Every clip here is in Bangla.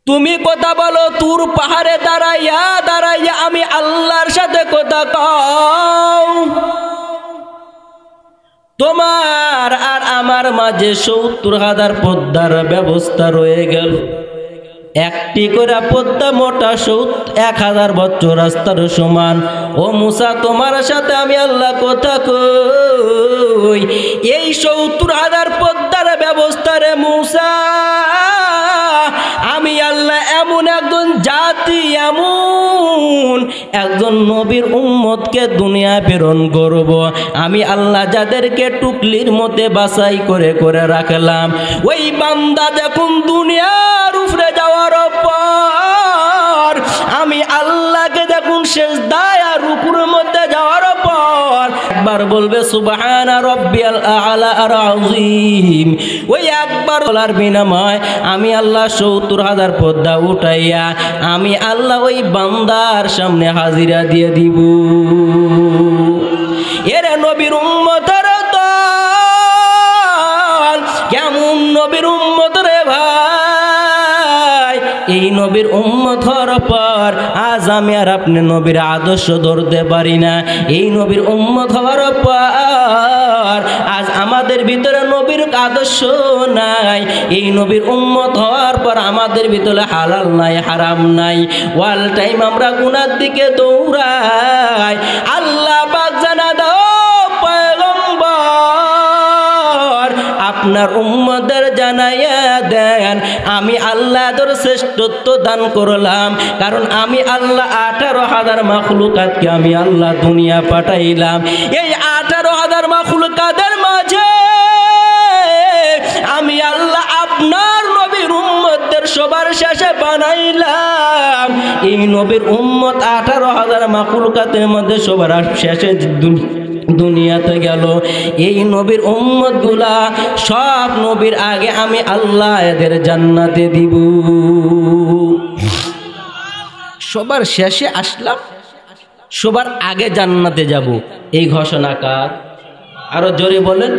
তুমি কথা বলো তুর পাহাড়ে দাঁড়াইয়া দাঁড়াইয়া আমি আল্লাহর সাথে কথা কও। তোমার আর আমার মাঝে ৭০,০০০ পদ্মার ব্যবস্থা রয়ে গেল। একটি করে পদ্মা মোটা ১,০০০ বছর রাস্তার সমান। ও মুসা, তোমার সাথে আমি আল্লাহ কথা কই। এই ৭০,০০০ পদ্মার ব্যবস্থা রে মুসা, আমি আল্লাহ এমন একজন জাতি, এমন একজন নবীর উম্মতকে দুনিয়া প্রেরণ করব। আমি আল্লাহ যাদেরকে টুকলির মধ্যে বাছাই করে করে রাখলাম, ওই বান্দা যখন দুনিয়ার উপরে যাওয়ার পর, আমি আল্লাহকে যখন সিজদায় আর রুকুর মধ্যে যাওয়ার পর একবার বলবে সুবহানা রাব্বিয়াল আ'লা আর আযীম, ওই একবার বলার বিনিময়ে আমি আল্লাহ ৭০,০০০ পদ্মা উঠাইয়া আমি আল্লাহ ওই বান্দার সামনে হাজিরা দিয়ে দিব। এরে নবীর উম্মতের দল, কেমন নবীর উম্মত রে ভাই। এই নবীর উম্মত হওয়ার পর আজ আমি আর আপনি নবীর আদর্শ ধরতে পারি না। এই নবীর উম্মত হওয়ার পর আজ আমাদের ভিতরে নবীর আদর্শ নাই। এই নবীর উম্মত হওয়ার পর আমাদের ভিতরে হালাল নাই, হারাম নাই। ওয়াল টাইম আমরা গুনার দিকে দৌড়াই। আল্লাহ পাক জানা দাও পয়গম্বর, আপনার উম্মতদের জানাইয়া দেন আমি আল্লাহ তোর শ্রেষ্ঠত্ব দান করলাম। কারণ আমি আল্লাহ 18,000 মাখলুকাতকে আমি আল্লাহ দুনিয়া পাঠাইলাম। এই 18,000 মাখলুকাতের মাঝে আমি আল্লাহ আপনার নবীর উম্মতদের সবার শেষে বানাইলাম। এই নবীর উম্মত 18,000 মাখলুকাতের মধ্যে সবার শেষে দুনিয়াতে গেল। এই নবীর উম্মত গুলা সব নবীর আগে আমি আল্লাহ এদের জান্নাতে দিব। সবার শেষে আসলাম, সবার আগে জান্নাতে যাব, এই ঘোষণা কার? আরো জোরে বলেন।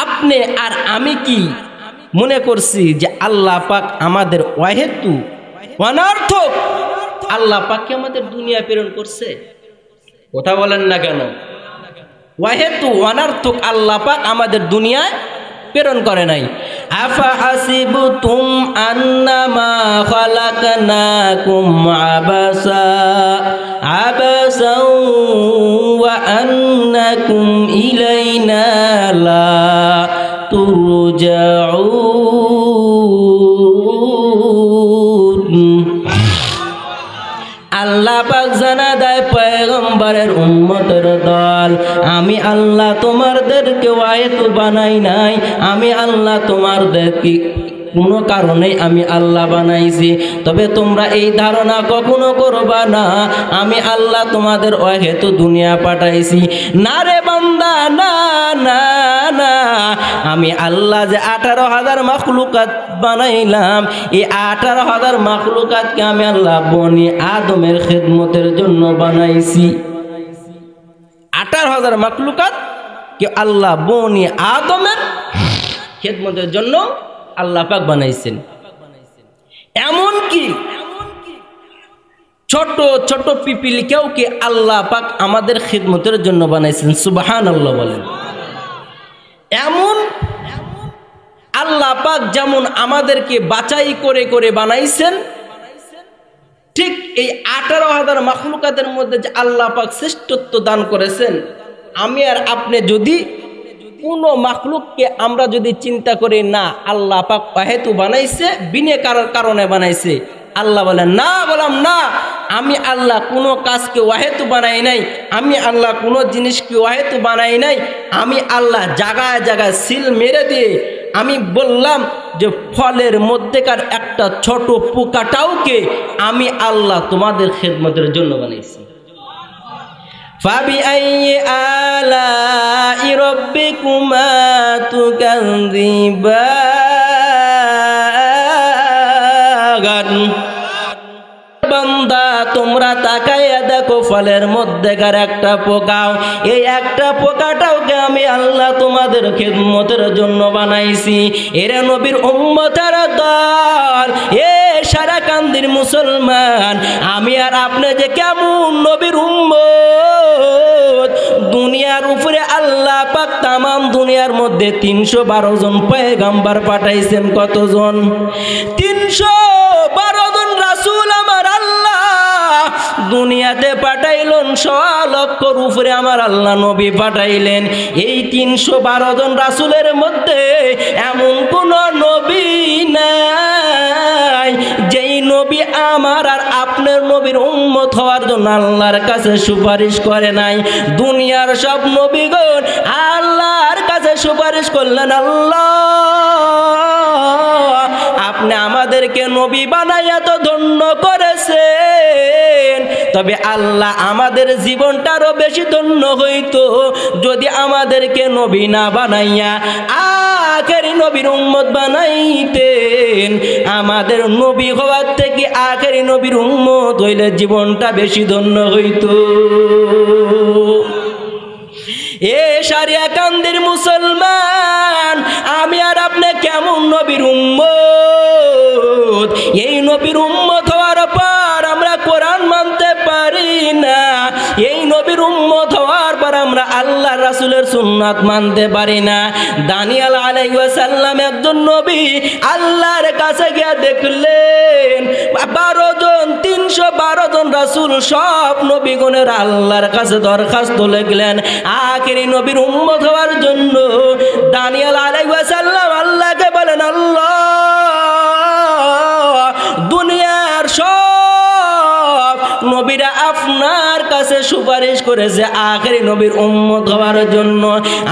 আপনি আর আমি কি মনে করছি যে আল্লাহ পাক আমাদের ওয়াহেতু অনর্থক আল্লাহ পাককে আমাদের দুনিয়া প্রেরণ করছে? কথা বলেন না কেন? ওয়াহেতু অনর্থক আল্লাহ পাক আমাদের দুনিয়ায় প্রেরণ করে নাই। আফা হাসিবতুম আন্নামা খালাকনাকুম আবাসা আবাসা ওয়া আন্নাকুম ইলাইনা লা তুরজাউন। আল্লাহ পাক জানা দেয় পয়গম্বরের উম্মতের দল, আমি আল্লাহ তোমাদেরকে ওয়াহেতু বানাই নাই। আমি আল্লাহ তোমাদেরকে কোনো কারণে আমি আল্লাহ বানাইছি। তবে তোমরা এই ধারণা কখনো করবা না আমি আল্লাহ তোমাদের অহেতু দুনিয়া পাঠাইছি। না রে বান্দা, না না না, আমি আল্লাহ যে 18,000 মাখলুকাত বানাইলাম, এই 18,000 মাখলুকাতকে আমি আল্লাহ বনি আদমের খেদমতের জন্য বানাইছি। 18,000 মাখলুকাত কে আল্লাহ বনি আদমের খেদমতের জন্য আল্লাহ পাক বানাইছেন। এমনকি ছোট ছোট পিপিলিকেও কি আল্লাহ পাক আমাদের খিদমতের জন্য বানাইছেন। সুবহানাল্লাহ বলেন। এমন আল্লাহ পাক যেমন আমাদেরকে বাছাই করে করে বানাইছেন, ঠিক এই 18,000 মাখলুকাতের মধ্যে যে আল্লাহ পাক শ্রেষ্ঠত্ব দান করেছেন, আমি আর আপনি যদি কোন মাখলুককে আমরা যদি চিন্তা করি না আল্লাহ পাক ওয়াহেতু বানাইছে, বিনে কারণে বানাইছে, আল্লাহ বলেন না, বললাম না, আমি আল্লাহ কোনো কাজকে ওয়াহেতু বানাই নাই, আমি আল্লাহ কোনো জিনিসকে ওয়াহেতু বানাই নাই। আমি আল্লাহ জায়গায় জায়গায় সিল মেরে দিয়ে আমি বললাম যে ফলের মধ্যেকার একটা ছোট পোকাটাওকে আমি আল্লাহ তোমাদের খেদমতের জন্য বানাইছি। فَبِأَيِّ آلَاءِ رَبِّكُمَا تُكَذِّبَانِ। বান্দা তোমরা তাকাইয়া দেখো ফলের মধ্যেকার একটা পোকাও, এই একটা পোকাটাওকে আমি আল্লাহ তোমাদের খেদমতের জন্য বানাইছি। এরা নবীর উম্মতের দল, সারাকান্দির মুসলমান, আমি আর আপনি যে কেমন নবীর উম্মত। দুনিয়ার উপরে আল্লাহ পাক তামাম দুনিয়ার মধ্যে 312 জন পয়গম্বর পাঠাইছেন। কতজন? 312 জন রাসূল আমার আল্লাহ দুনিয়াতে পাঠাইলেন। 100 লক্ষর উপরে আমার আল্লাহ নবী পাঠাইলেন। এই 312 জন রাসূলের মধ্যে এমন কোন নবী নাই যেই নবী আমার আর আপনার নবীর উম্মত হওয়ার জন্য আল্লাহর কাছে সুপারিশ করে নাই। দুনিয়ার সব নবীগণ আল্লাহর কাছে সুপারিশ করলেন, আল্লাহ আপনি আমাদেরকে নবী বানাইয়া তো ধন্য করেছেন, তবে আল্লাহ আমাদের জীবনটারও বেশি ধন্য হইতো যদি আমাদেরকে নবী না বানাইয়া আখেরি নবীর উম্মত বানাইতেন। আমাদের নবী হওয়ার থেকে আখেরি নবীর উম্মত হইলে জীবনটা বেশি ধন্য হইতো। এ সারিয়াকান্দির মুসলমান, আমি আর আপনি কেমন নবীর উম্মত। এই নবীর উম্মত হওয়ার পর আমরা কোরআন মানতে পারি না। এই নবীর উম্মত হওয়ার পর আমরা আল্লাহ রাসূলের সুন্নাত মানতে পারি না। দানিয়েল আলাইহিস সালাম একজন নবী আল্লাহর কাছে গিয়ে দেখলেন 12 জন 312 জন রাসূল সব নবীগণের আল্লাহর কাছে দরখাস্ত লিখলেন আখেরি নবীর উম্মত হওয়ার জন্য। দানিয়েল আলাইহিস সালাম আল্লাহকে বলেন, আল্লাহ দুনিয়ার সব নবীরা আপনার কাছে সুপারিশ করেছে আখেরি নবীর উম্মত হওয়ার জন্য।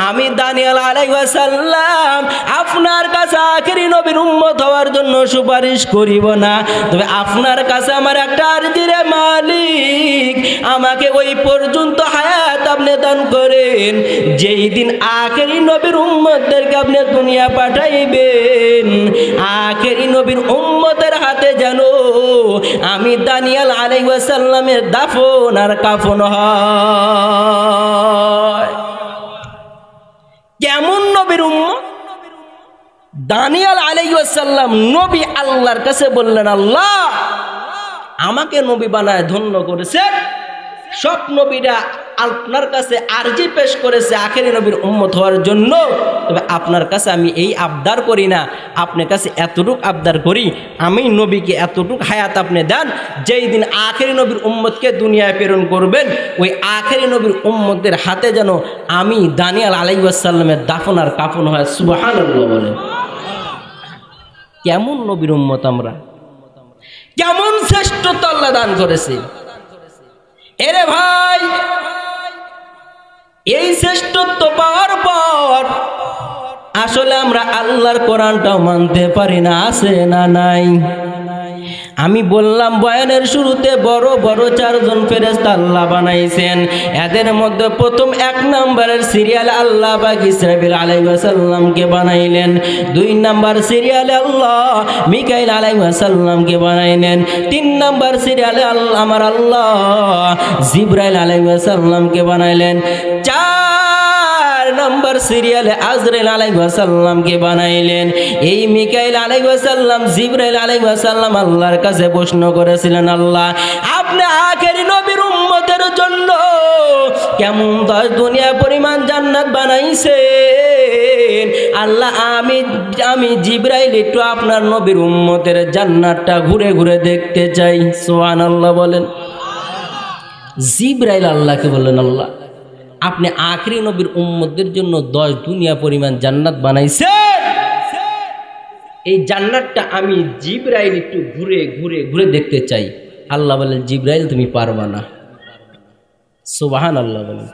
আমি দানিয়েল আলাইহিস সালাম আপনার কাছে আখেরি নবীর উম্মত হওয়ার জন্য সুপারিশ করিব না, তবে আপনার কাছে আমার একটা আরজি রে মালিক, আমাকে ওই পর্যন্ত হায়াত আপনি দান করেন যেই দিন আখেরি নবীর উম্মতদেরকে আপনি দুনিয়া পাঠাইবেন। আখেরি নবীর উম্মতের হাতে যেন আমি দানিয়েল আলাইহিস সালামের দাফন আর কাফন হয়। কেমন নবীর উম্মত? দানিয়েল আলাইহিস সালাম নবী আল্লাহর কাছে বললেন, আল্লাহ আমাকে নবী বানায় ধন্য করেছেন। সব নবীরা আপনার কাছে আরজি পেশ করেছে আখেরি নবীর উম্মত হওয়ার জন্য, তবে আপনার কাছে আমি এই আবদার করি না, আপনার কাছে এতটুক আবদার করি, আমি নবীকে এতটুক হায়াত আপনি দেন যেই দিন আখেরি নবীর উম্মতকে দুনিয়ায় প্রেরণ করবেন, ওই আখেরি নবীর উম্মতদের হাতে যেন আমি দানিয়েল আলাইহিস সালামের দাফন আর কাফন হয়। সুবহানাল্লাহ বলেন। কেমন নবীর উম্মত আমরা, কেমন শ্রেষ্ঠত্ব আল্লাহ দান করেছে। এরে ভাই, এই শ্রেষ্ঠত্ব পাওয়ার পর আসলে আমরা আল্লাহর কোরআনটাও মানতে পারি না, আছে না নাই? আমি বললাম বয়ানের শুরুতে বড় বড় 4 জন ফেরেশতা আল্লাহ বানাইছেন। এদের মধ্যে প্রথম 1 নম্বরের সিরিয়ালে আল্লাহ পাক ইসরাফিল আলাইহিস সালামকে বানাইলেন। 2 নম্বর সিরিয়ালে আল্লাহ মিকাইল আলাইহিস সালামকে বানাইলেন। 3 নম্বর সিরিয়ালে আমার আল্লাহ জিবরাইল আলাইহিস সালামকে বানাইলেন। 4 নম্বর সিরিয়ালে আজরাইল আলাইহিস সালামকে বানাইলেন। এই মিকাইল আলাইহিস সালাম জিবরাইল আলাইহিস সালাম আল্লাহর কাছে প্রশ্ন করেছিলেন, আল্লাহ আপনি আখেরি নবীর উম্মতের জন্য কেমন 10 দুনিয়া পরিমাণ জান্নাত বানাইছেন। আল্লাহ আমি জিবরাইল একটু আপনার নবীর উম্মতের জান্নাতটা ঘুরে ঘুরে দেখতে চাই। সুবহানাল্লাহ বলেন। জিবরাইল আল্লাহকে বললেন, আল্লাহ আপনি আখেরি নবীর উম্মতদের জন্য 10 দুনিয়া পরিমাণ জান্নাত বানাইছেন, এই জান্নাতটা আমি জিবরাইল একটু ঘুরে ঘুরে ঘুরে দেখতে চাই। আল্লাহ বলেন, জিবরাইল তুমি পারবা না। সুবহানাল্লাহ বলেন।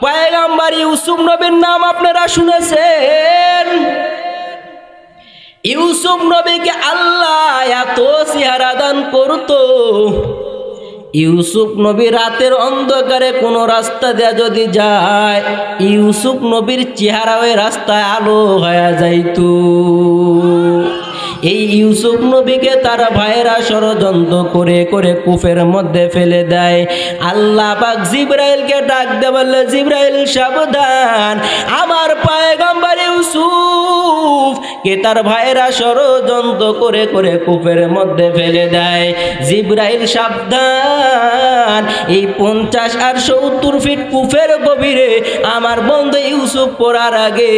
পয়গম্বর ইউসুফ নবীর নাম আপনারা শুনেছেন। ইউসুফ নবীকে আল্লাহ এত চেহারা দান করতো, ইউসুফ নবী রাতের অন্ধকারে কোনো রাস্তা দেয়া যদি যায়, ইউসুফ নবীর চেহারা ওই রাস্তায় আলো হয়ে যাইতো। এই ইউসুফ নবীকে তার ভাইয়েরা ষড়যন্ত্র করে করে কূপের মধ্যে ফেলে দেয়। আল্লাহ পাক জিবরাইলকে ডাক দিয়ে বলল, জিবরাইল সাবধান, আমার পয়গম্বর ইউসুফ ইউসুফ কে তার ভাইরা ষড়যন্ত্র করে করে কূপের মধ্যে ফেলে দেয়। জিবরাইল সাবধান, এই 50 আর 70 ফিট কূপের গভীরে আমার বন্ধু ইউসুফ পড়ার আগে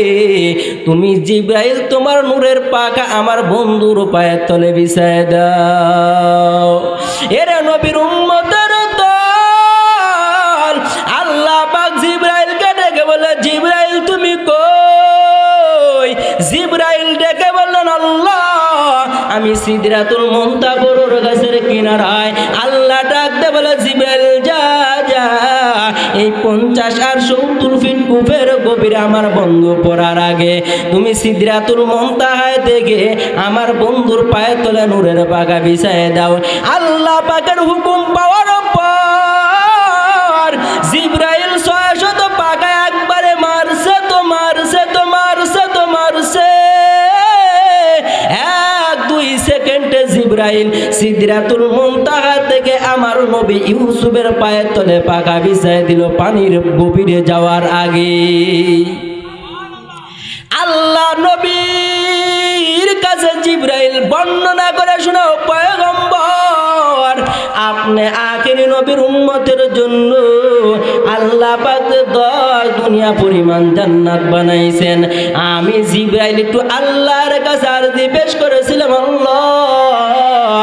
তুমি জিবরাইল তোমার নূরের পাখা আমার বন্ধুর পায়ের তলে বিছায় দাও। এরা নবীর উম্মতের দল। আল্লাহ পাক জিবরাইলকে ডেকে বলে, জিবরাইল তুমি কই? জিবরাইল ডেকে বললেন, আল্লাহ আমি সিদরাতুল মুনতাহা বড় গাছের কিনারায়। আল্লাহ ডাকতে বলে, জিবরাইল যা যা, এই 50 আর 70 ফিট কূপের গভীরে আমার বন্ধু পড়ার আগে তুমি সিদরাতুল মুনতাহায় থেকে আমার বন্ধুর পায়ের তলে নূরের পাখা বিছায় দাও। আল্লাহ পাকের হুকুম পাওয়ার পর জিবরাইল 600 পাখা একবারে মারছে তো মারছে তো মারছে তো মারছে। 1-2 সেকেন্ডে জিবরাইল সিদরাতুল মুনতাহা থেকে আমার নবী ইউসুফের পায়ের তলে পাখা বিছায় দিল পানির গভীরে যাওয়ার আগে। আল্লাহ নবীর কাছে জিবরাইল বর্ণনা করে শোনাও, পয়গম্বর আপনি আখেরি নবীর উম্মতের জন্য আল্লাহ পাক 10 দুনিয়া পরিমাণ জান্নাত বানাইছেন। আমি জিবরাইল একটু আল্লাহর কাছে আরজি পেশ করেছিলাম, আল্লাহ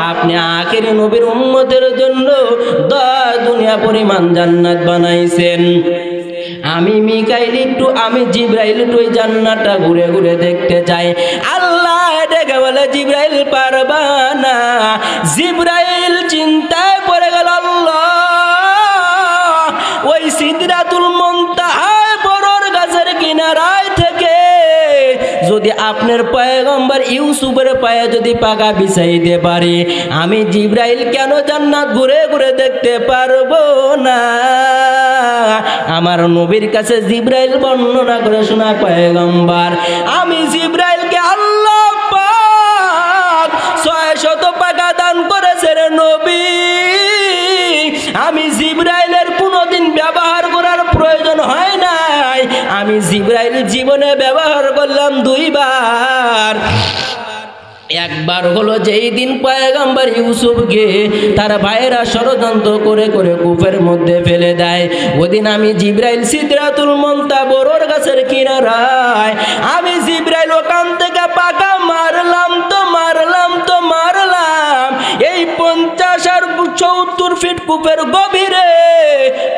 আপনি আখেরি নবীর উম্মতের জন্য 10 দুনিয়া পরিমাণ জান্নাত বানাইছেন। আমি মিকাইল একটু আমি জিবরাইল একটু ওই জান্নাতটা ঘুরে ঘুরে দেখতে চাই। আল্লাহ ডেকে বলে, জিবরাইল পারবা না। জিবরাইল চিন্তায় পড়ে গেল, আল্লাহ ওই সিদরাতুল মুনতাহা বড়র গাছের কিনারায় থেকে যদি আপনার পয়গম্বর ইউসুফের পায়ে যদি পাখা বিছাইতে পারি, আমি জিবরাইল কেন জান্নাত ঘুরে ঘুরে দেখতে পারবো না? আমার নবীর কাছে জিবরাইল বর্ণনা করে শোনা, পয়গম্বর আমি জিবরাইলকে আল্লাহ পাক 600 পাখা দান করেছে রে নবী। আমি জিবরাইলের কোনোদিন ব্যবহার করার প্রয়োজন হয় নাই। আমি জিবরাইল জীবনে ব্যবহার করলাম 2 বার। একবার হলো যেই দিন পয়গম্বর ইউসুফকে তার ভাইয়েরা ষড়যন্ত্র করে করে কূপের মধ্যে ফেলে দেয়। ওদিন আমি জিবরাইল সিদরাতুল মুনতাহা বড়র গাছের কিনারায় আমি জিবরাইল ওখান থেকে পাখা মারলাম তো মারলাম তো মারলাম। এই 50 আর 70 ফিট কূপের গভীরে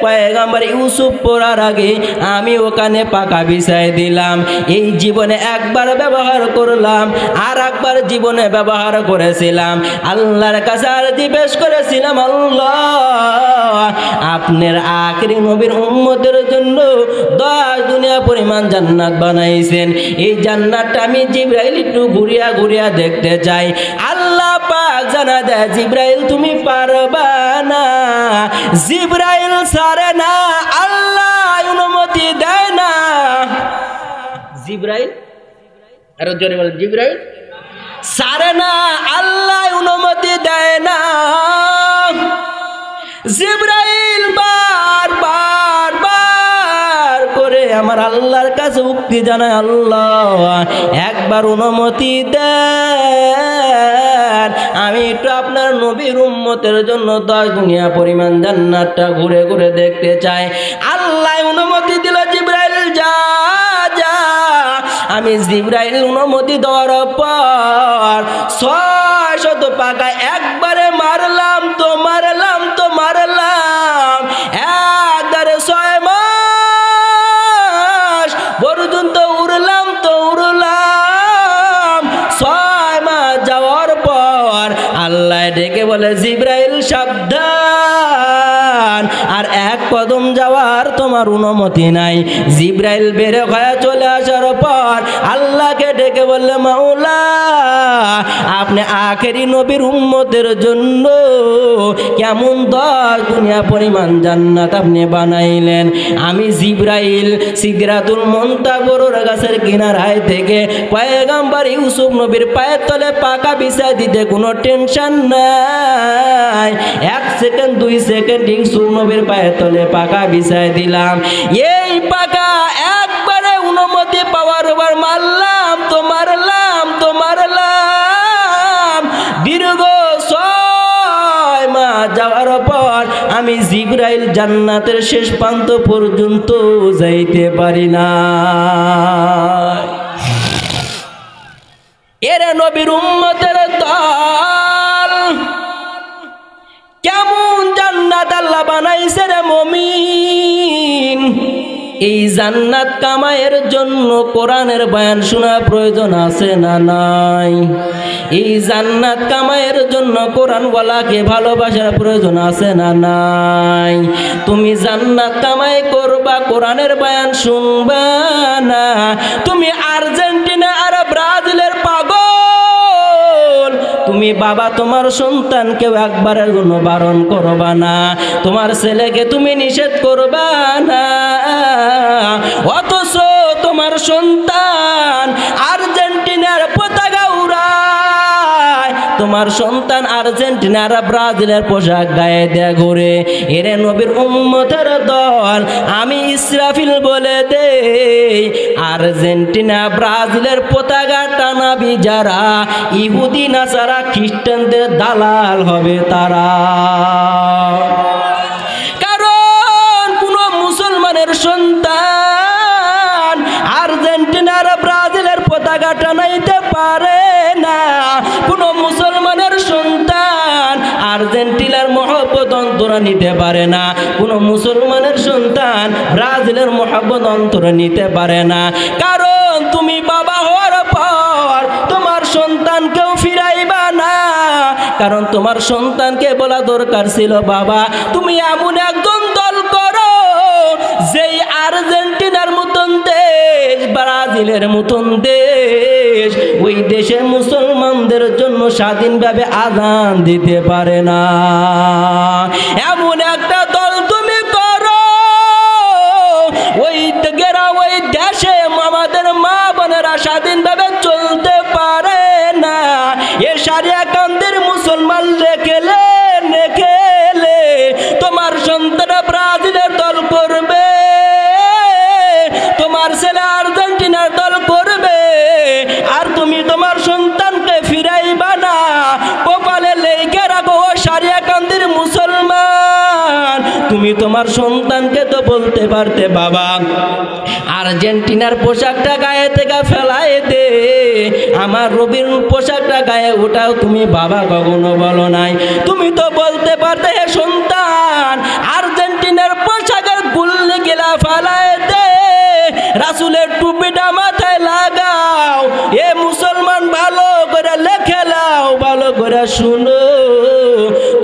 পয়গম্বর ইউসুফ পড়ার আগে আমি ওখানে পাখা বিছায় দিলাম। এই জীবনে একবার ব্যবহার করলাম, আর একবার জীবনে ব্যবহার করেছিলাম। আল্লাহর কাছে আরজি পেশ করেছিলাম, আল্লাহ আপনার আখেরি নবীর উম্মতের জন্য 10 দুনিয়া পরিমাণ জান্নাত বানাইছেন। এই জান্নাতটা আমি জিবরাইল একটু ঘুরিয়া ঘুরিয়া দেখতে চাই। আল্লাহ পাক জানা দেয়, জিবরাইল তুমি পারবা না। জিবরাইল সারে না, আল্লাহ অনুমতি দেয় না। জিবরাইল আরো জোরে বলেন, জিবরাইল সারে না, আল্লাহ অনুমতি দেয় না। জিবরাইল বার বার বার করে আমার আল্লাহর কাছে উক্তি জানায়, আল্লাহ একবার অনুমতি দেন, আমি একটু আপনার নবীর উম্মতের জন্য 10 দুনিয়া পরিমাণ জান্নাতটা ঘুরে ঘুরে দেখতে চাই। আল্লাহ অনুমতি দিল, জিবরাইল যা যা। আমি জিবরাইল অনুমতি দেওয়ার পর 600 পাখা একবারে মারলাম তো মারলাম তো মারলাম। একবারে 6 মাস পর্যন্ত উড়লাম তো উড়লাম। 6 মাস যাওয়ার পর আল্লাহ ডেকে বলে, জিবরাইল সাবধান, আর 1 কদম যাওয়ার তোমার অনুমতি নাই। জিবরাইল বের হয়ে চলে আসার পর আল্লাহকে ডেকে বললে, মাওলা আপনি আখেরি নবীর উম্মতের জন্য কেমন 10 দুনিয়া পরিমাণ জান্নাত আপনি বানাইলেন। আমি জিবরাইল সিদরাতুল মুনতাহা বড়র গাছের কিনারায় থেকে পয়গম্বর ইউসুফ নবীর পায়ের তলে পাখা বিছায় দিতে কোনো টেনশন নাই। 1 সেকেন্ড 2 সেকেন্ড ইউসুফ নবীর পায়ের তলে পাখা বিছায় দিলাম। এই পাখা একবারে অনুমতি পাওয়ার পর মারলাম তো জান্নাতের শেষ প্রান্ত পর্যন্ত যাইতে পারি না। এরে নবীর উম্মতের দল, কেমন জান্নাত আল্লাহ বানাইছে রে মুমিন। এই জান্নাত কামাইয়ের জন্য কোরআনের বয়ান শোনা প্রয়োজন আছে না নাই? এই জান্নাত কামাইয়ের জন্য কোরআনওয়ালাকে ভালোবাসার প্রয়োজন আছে না নাই? তুমি জান্নাত কামাই করবা, কোরআনের বয়ান শুনবা না, তুমি আর্জেন্টিনা আর ব্রাজিলের পাগল। তুমি বাবা তোমার সন্তানকে একবারের জন্য বারণ করবা না, তোমার ছেলেকে তুমি নিষেধ করবা না, অথচ তোমার সন্তান আর্জেন্টিনার পতাকা উড়ায়, তোমার সন্তান আর্জেন্টিনার ব্রাজিলের পোশাক গায়ে দেয়া ঘুরে। এরে নবীর উম্মতের দল, আমি ইসরাফিল বলে দেই, আর্জেন্টিনা ব্রাজিলের পতাকা টানাবি যারা, ইহুদি নাসারা খ্রিস্টানদের দালাল হবে তারা। কারণ কোন মুসলমানের সন্তান আর্জেন্টিনার ব্রাজিলের পতাকা টানাইতে পারে না। কোন মুসলমানের সন্তান আর্জেন্টিনার মহব্বত অন্তরে নিতে পারে না। কোন মুসলমানের সন্তান ব্রাজিলের মহব্বত অন্তরে নিতে পারে না। কারণ তুমি বাবা হওয়ার পর তোমার সন্তানকেও ফিরাইবা না। কারণ তোমার সন্তানকে বলা দরকার ছিল, বাবা তুমি এমন একজন দল করো যেই আর্জেন্টিনার মতন দেশ, ব্রাজিলের মতন দেশ, ওই দেশে মুসলমানদের জন্য স্বাধীনভাবে আযান দিতে পারে না। এমন একটা দল তুমি করো, ওই দেশে আমাদের মা বোনেরা স্বাধীনভাবে চলতে পারে না। এ সারিয়া কান্দের মুসলমান লেখেলে তোমার সন্তান ব্রাজিলের দল করবে, তোমার ছেলে আর্জেন্টিনার দল করবে, আর তুমি তোমার সন্তানকে ফিরাইবা না। কপালে লেখে রাখো সারিয়া কান্দির মুসলমান, তুমি তোমার সন্তানকে তো বলতে পারতে, বাবা আর্জেন্টিনার পোশাকটা গায়ে থেকে ফেলায় দে, আমার রবির পোশাকটা গায়ে ওটাও তুমি বাবা কখনো বলো নাই। তুমি তো বলতে পারতে, হে সন্তান আর্জেন্টিনার পোশাকের গুল্লি গেলা ফেলায় দে, রাসূলের টুপিটা মাথায় লাগাও। এ মুসলমান ভালো করে লেখে লাও, ভালো করে শুনো,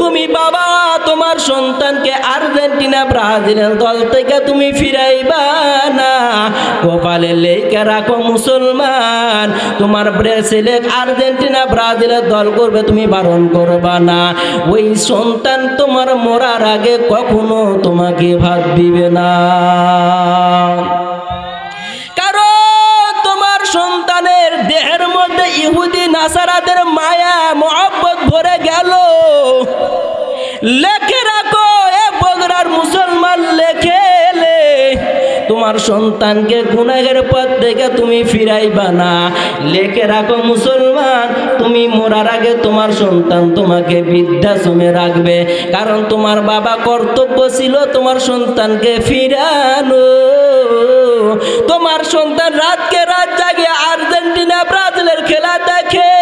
তুমি বাবা তোমার সন্তানকে আর্জেন্টিনা ব্রাজিলের দল থেকে তুমি ফিরাইবা না। কপালে লেখে রাখো মুসলমান, তোমার ছেলে আর্জেন্টিনা ব্রাজিলের দল করবে, তুমি বারণ করবা না। ওই সন্তান তোমার মরার আগে কখনো তোমাকে ভাত দিবে না। কারণ তোমার সন্তানের দেহের মধ্যে ইহুদি নাসারাদের মায়া মহব্বত ভরে গেল। লেখে রাখো এ বগুড়ার মুসলমান, লেখে তোমার সন্তানকে গুনাহের পথ থেকে তুমি ফিরাইবা না। লেখে রাখো মুসলমান, তুমি মরার আগে তোমার সন্তান তোমাকে বৃদ্ধাশ্রমে রাখবে। কারণ তোমার বাবা কর্তব্য ছিল তোমার সন্তানকে ফিরানো। তোমার সন্তান রাতকে রাত জাগে আর্জেন্টিনা ব্রাজিলের খেলা দেখে,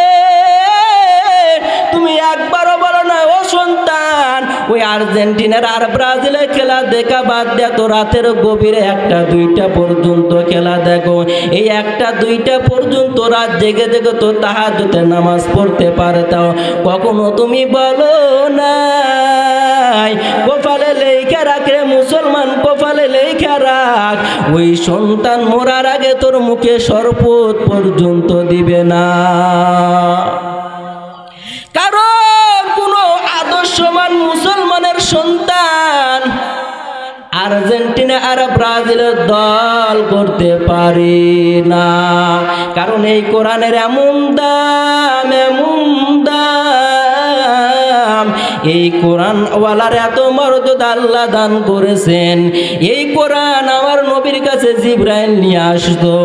তুমি একবারও বলো না ও সন্তান ওই আর্জেন্টিনার আর ব্রাজিলের খেলা দেখা বাদ দেয়া তো রাতের গভীরে 1-2টা পর্যন্ত খেলা দেখো। এই 1-2টা পর্যন্ত রাত জেগে জেগে তো তাহাজ্জুদের নামাজ পড়তে পারতাও, কখনো তুমি বলো নাই। কপালে লেখা রাখ রে মুসলমান, কপালে লেখা রাখ, ওই সন্তান মরার আগে তোর মুখে শরবত পর্যন্ত দিবে না। কারণ কোন আদর্শবান মুসলমানের সন্তান আর্জেন্টিনা আর ব্রাজিলের দল করতে পারে না। কারণ এই কোরআনের এমন দাম, এমন দাম, এই কোরআন ওয়ালার এত মর্যাদা আল্লাহ দান করেছেন। এই কোরআন আমার নবীর কাছে জিবরাইল নিয়ে আসতো।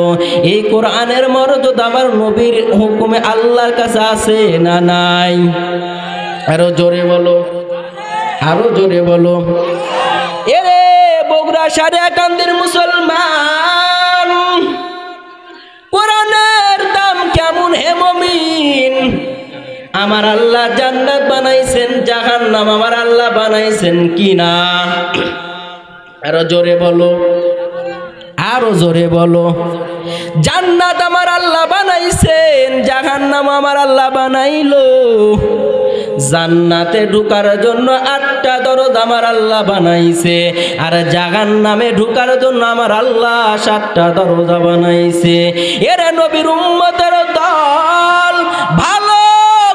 এই কোরআনের মর্যাদা আমার নবীর হুকুমে আল্লাহর কাছে আছে না নাই? আরো জোরে বলো, আরো জোরে বলো। এ সারে কান্দির মুসলমান, কোরআনের দাম কেমন হে মুমিন? আমার আল্লাহ জান্নাত বানাইছেন, জাহান্নাম আমার আল্লাহ বানাইছেন কিনা? আরো জোরে বলো, আরো জোরে বলো। জান্নাত আমার আল্লাহ বানাইছেন, জাহান্নাম আমার আল্লাহ বানাইলো। জান্নাতে ঢুকার জন্য 8টা দরজা আমার আল্লাহ বানাইছে, আর জাহান্নামে ঢুকার জন্য আমার আল্লাহ 7টা দরজা বানাইছে। এরা নবীর উম্মতের দল, ভালো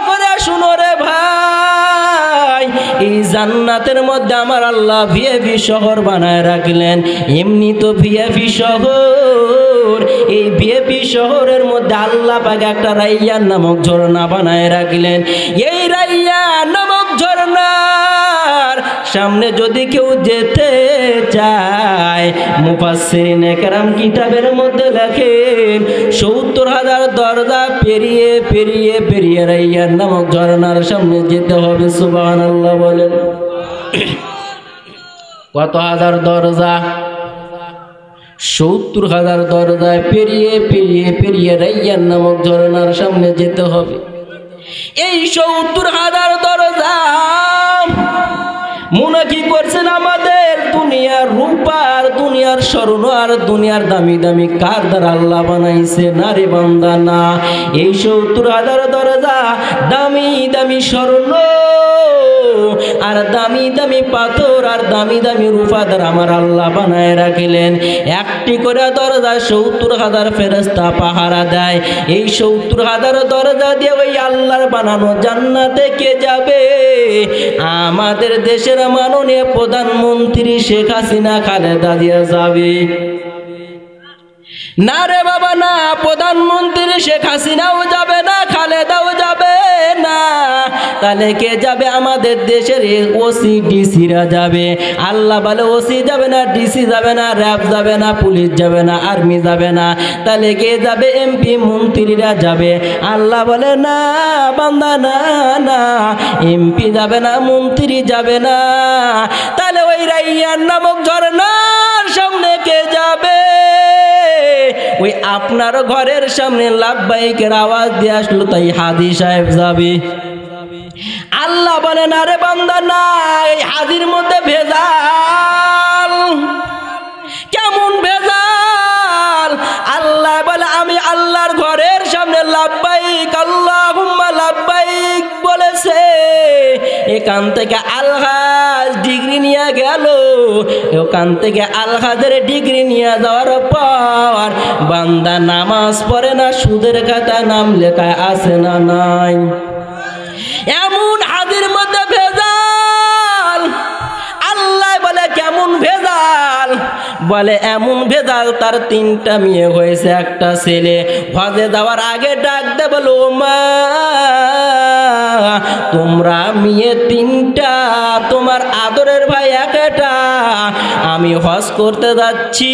করে শুনো রে ভাই, এই জান্নাতের মধ্যে আমার আল্লাহ ভিআইপি শহর বানায় রাখলেন। এমনি তো ভিআইপি শহর, এই ভিআইপি শহরের মধ্যে আল্লাহ পাক একটা রাইয়ান নামক ঝর্ণা বানায় রাখলেন। এই রাইয়ান নামক ঝর্ণার সামনে যদি কেউ যেতে চায়, মুফাসসিরিনে কেরাম কিতাবের মধ্যে লেখেন ৭০,০০০ দরজা পেরিয়ে পেরিয়ে পেরিয়ে রাইয়ান নামক ঝর্ণার সামনে যেতে হবে। সুবহানাল্লাহ বলেন। কত হাজার দরজা? ৭০,০০০ দরজায় পেরিয়ে পেরিয়ে পেরিয়ে রাইয়ান নামক ঝর্ণার সামনে যেতে হবে। এই ৭০,০০০ দরজা মনে কি করছেন? আমাদের দুনিয়ার রূপার, দুনিয়ার স্বর্ণ আর দুনিয়ার দামি দামি কার দ্বারা আল্লাহ বানাইছে? না রে বান্দা, না। এই ৭০,০০০ দরজা দামি দামি স্বর্ণ আর দামি দামি পাথর আর দামি দামি রূপা দ্বারা আমার আল্লাহ বানায় রাখলেন। একটি করে দরজা ৭০,০০০ ফেরেশতা পাহারা দেয়। এই ৭০,০০০ দরজা দিয়ে ওই আল্লাহর বানানো জান্নাতে কে যাবে? আমাদের দেশের মাননীয় প্রধানমন্ত্রী শেখ হাসিনা খালেদা জিয়া যাবে। না রে বাবা, না। প্রধানমন্ত্রী শেখ হাসিনাও যাবে না, খালেদাও যাবে না। তাহলে কে যাবে? আমাদের দেশের ওসি ডিসিরা যাবে। আল্লাহ বলে ওসি যাবে না, ডিসি যাবে না, র্যাব যাবে না, পুলিশ যাবে না, আর্মি যাবে না। তাহলে কে যাবে? এমপি মন্ত্রীরা যাবে। আল্লাহ বলে না বান্দা, না না, এমপি যাবে না, মন্ত্রী যাবে না। তাহলে ওই রাইয়ান নামক ঝর্ণার সামনে কে যাবে? ওই আপনার ঘরের সামনে লাব্বাইকের আওয়াজ দিয়ে আসলো, তাই হাজী সাহেব যাবে। আল্লাহ বলেন আরে বান্দা, না, এই হাজির মধ্যে ভেজাল। কেমন ভেজাল? আল্লাহ বলে আমি আল্লাহর ঘরের সামনে লাব্বাইক আল্লাহুম্মা লাব্বাইক বলেছে, এখান থেকে আলহাজ ডিগ্রি নিয়ে গেল। ওখান থেকে আলহাজের ডিগ্রি নিয়ে যাওয়ার পর বান্দা নামাজ পড়ে না, সুদের খাতা নাম লেখা আছে না নাই? এমন হাজির মধ্যে ভেজাল। আল্লাহ বলে কেমন ভেজাল? বলে এমন ভেজাল, তার 3টা মেয়ে হয়েছে, একটা ছেলে। হজে যাওয়ার আগে ডাক দে, বলো মা তোমরা মেয়ে 3টা, তোমার আদরের ভাই 1টা। আমি হজ করতে যাচ্ছি,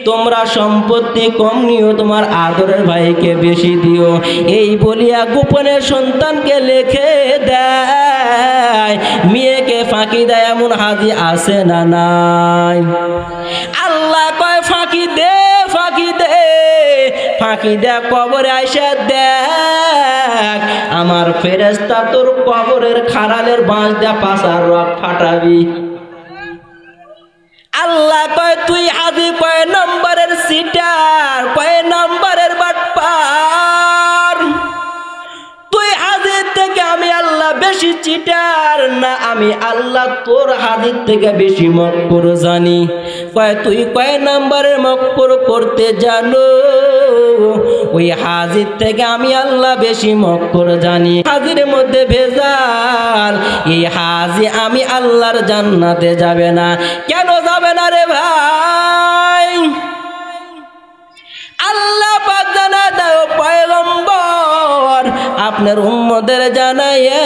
তোমরা সম্পত্তি কম নিও, তোমার আদরের ভাইকে বেশি দিও। এই বলিয়া গোপনে সন্তানকে লিখে দেয়, মেয়েকে ফাঁকি দেয়। এমন হাজি আছে না নাই? আল্লাহ কয় ফাঁকি দে, ফাঁকি দে, ফাঁকি দে, কবরে আইসা দেখ আমার ফেরেশতা তোর কবরের খাড়ালের বাঁশ দেয়া পাছার রক ফাটাবি। আল্লাহ কয় তুই হাজি কয় নম্বরের সিটার, কয় নম্বরের বাটপার। তুই হাজির থেকে আমি আল্লাহ বেশি চিটার না, আমি আল্লাহ তোর হাজির থেকে বেশি মক্কর জানি। কয় তুই কয় নম্বরের মক্কর করতে জানো? ওই হাজির থেকে আমি আল্লাহ বেশি মক্কর জানি। হাজির মধ্যে ভেজাল। এই হাজি আমি আল্লাহর জান্নাতে যাবে না। কেন যাবে না রে ভাই? আল্লাহ পাক জানা দাও পয়গম্বর আপনার উম্মতের জানাইয়া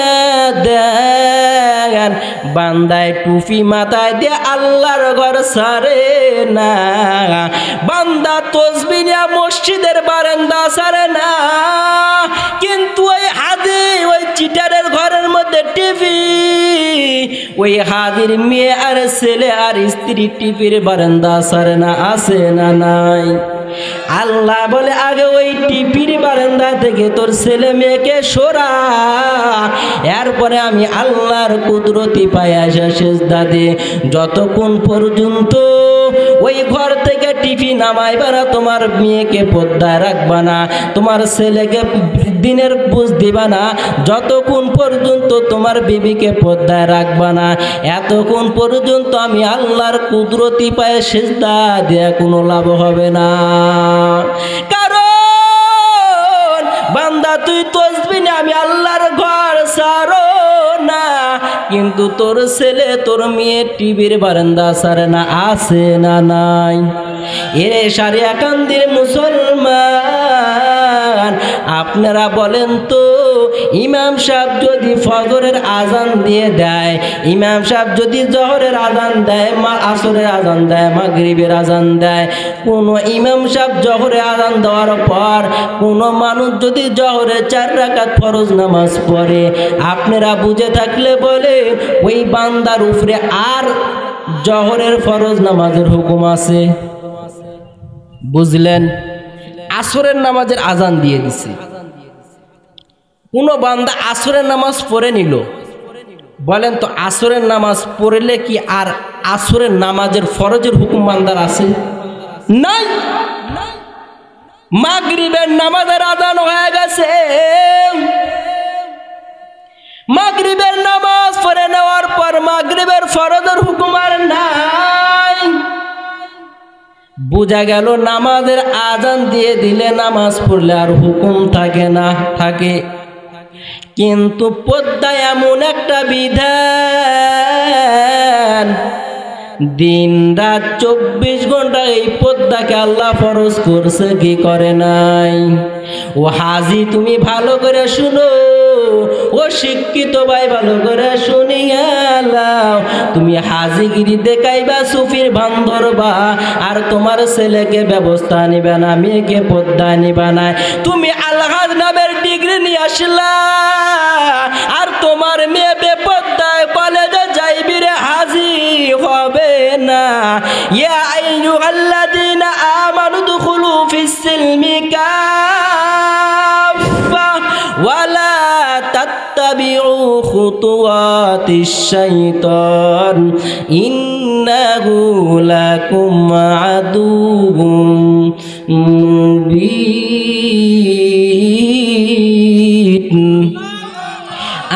দেন, বান্দায় টুপি মাথায় দিয়ে আল্লাহর ঘর সারে না, বান্দা তসবিহ নিয়ে মসজিদের বারান্দা সারে না। কিন্তু ওই হাজি ওই চিটারের ঘরের মধ্যে টিভি, ওই হাজির মেয়ে আর ছেলে আর স্ত্রী টিপির বারান্দা সারে না, আছে না নাই? আল্লাহ বলে আগে ওই টিপির বারান্দা থেকে তোর ছেলে মেয়েকে সরা, এরপরে আমি আল্লাহর কুদরতি পায়ে আসা সেজদা দে। যতক্ষণ পর্যন্ত ওই ঘর থেকে টিপি নামাইবা না, তোমার মেয়েকে পর্দায় রাখবা না, তোমার ছেলেকে দিনের বুঝ দিবা না, যতক্ষণ পর্যন্ত তোমার বিবিকে পর্দায় রাখবা না, এতক্ষণ পর্যন্ত আমি আল্লাহর কুদরতি পায়ে সেজদা দেয়া কোনো লাভ হবে না। কারণ বান্দা তুই তসবি না, আমি আল্লাহর ঘর সারো না, কিন্তু তোর ছেলে তোর মেয়ে টিভির বারান্দা সারে না, আছে না নাই? এরে সারিয়া কান্দির মুসলমান, আপনারা বলেন তো, ইমাম সাহেব যদি ফজরের আজান দিয়ে দেয়, ইমাম সাহেব যদি জোহরের আজান দেয়, আসরের আজান দেয়, মাগরিবের আজান দেয়, কোন ইমাম সাহেব জোহরের আজান দেওয়ার পর কোন মানুষ যদি জোহরে 4 রাকাত ফরজ নামাজ পড়ে, আপনারা বুঝে থাকলে বলে ওই বান্দার উপরে আর জোহরের ফরজ নামাজের হুকুম আছে? বুঝলেন? আসরের নামাজের আজান দিয়ে দিছে, কোন বান্দা আসরের নামাজ পড়ে নিল, বলেন তো আসরের নামাজ পড়লে কি আর আসরের নামাজের ফরজের হুকুম বান্দার আছে? নাই। মাগরিবের নামাজের আজান হয়ে গেছে, মাগরিবের নামাজ পড়ে নেওয়ার পর মাগরিবের ফরজের হুকুম আর নাই। বোঝা গেল নামাজের আজান দিয়ে দিলে নামাজ পড়লে আর হুকুম থাকে না, থাকে। কিন্তু পর্দা এমন একটা বিধান, দিন রাত 24 ঘন্টা এই পর্দাকে আল্লাহ ফরজ করছে, কি করে নাই? ও হাজি তুমি ভালো করে শুনো, ও শিক্ষিত ভাই ভালো করে শুনিয়া লাও, তুমি হাজিগিরি দেখাইবা, সুফির ভান ধরবা, আর তোমার ছেলেকে ব্যবস্থা নিবে না, মেয়েকে পর্দা নিবা না। তুমি আলহাজ নামের ডিগ্রি নিয়ে আসলা, আর তোমার মেয়ে বেপর্দায় কলেজে যাইবি রে, হাজি হবে না। ইয়া আইয়ুহাল্লাযীনা আমানু দুখুলু ফিস-সিলমি কাফা ওয়ালা তাত্তাবিউ খুতুওয়াতিশ শাইতান ইন্নাহু লাকুম আদুউম মুবিন।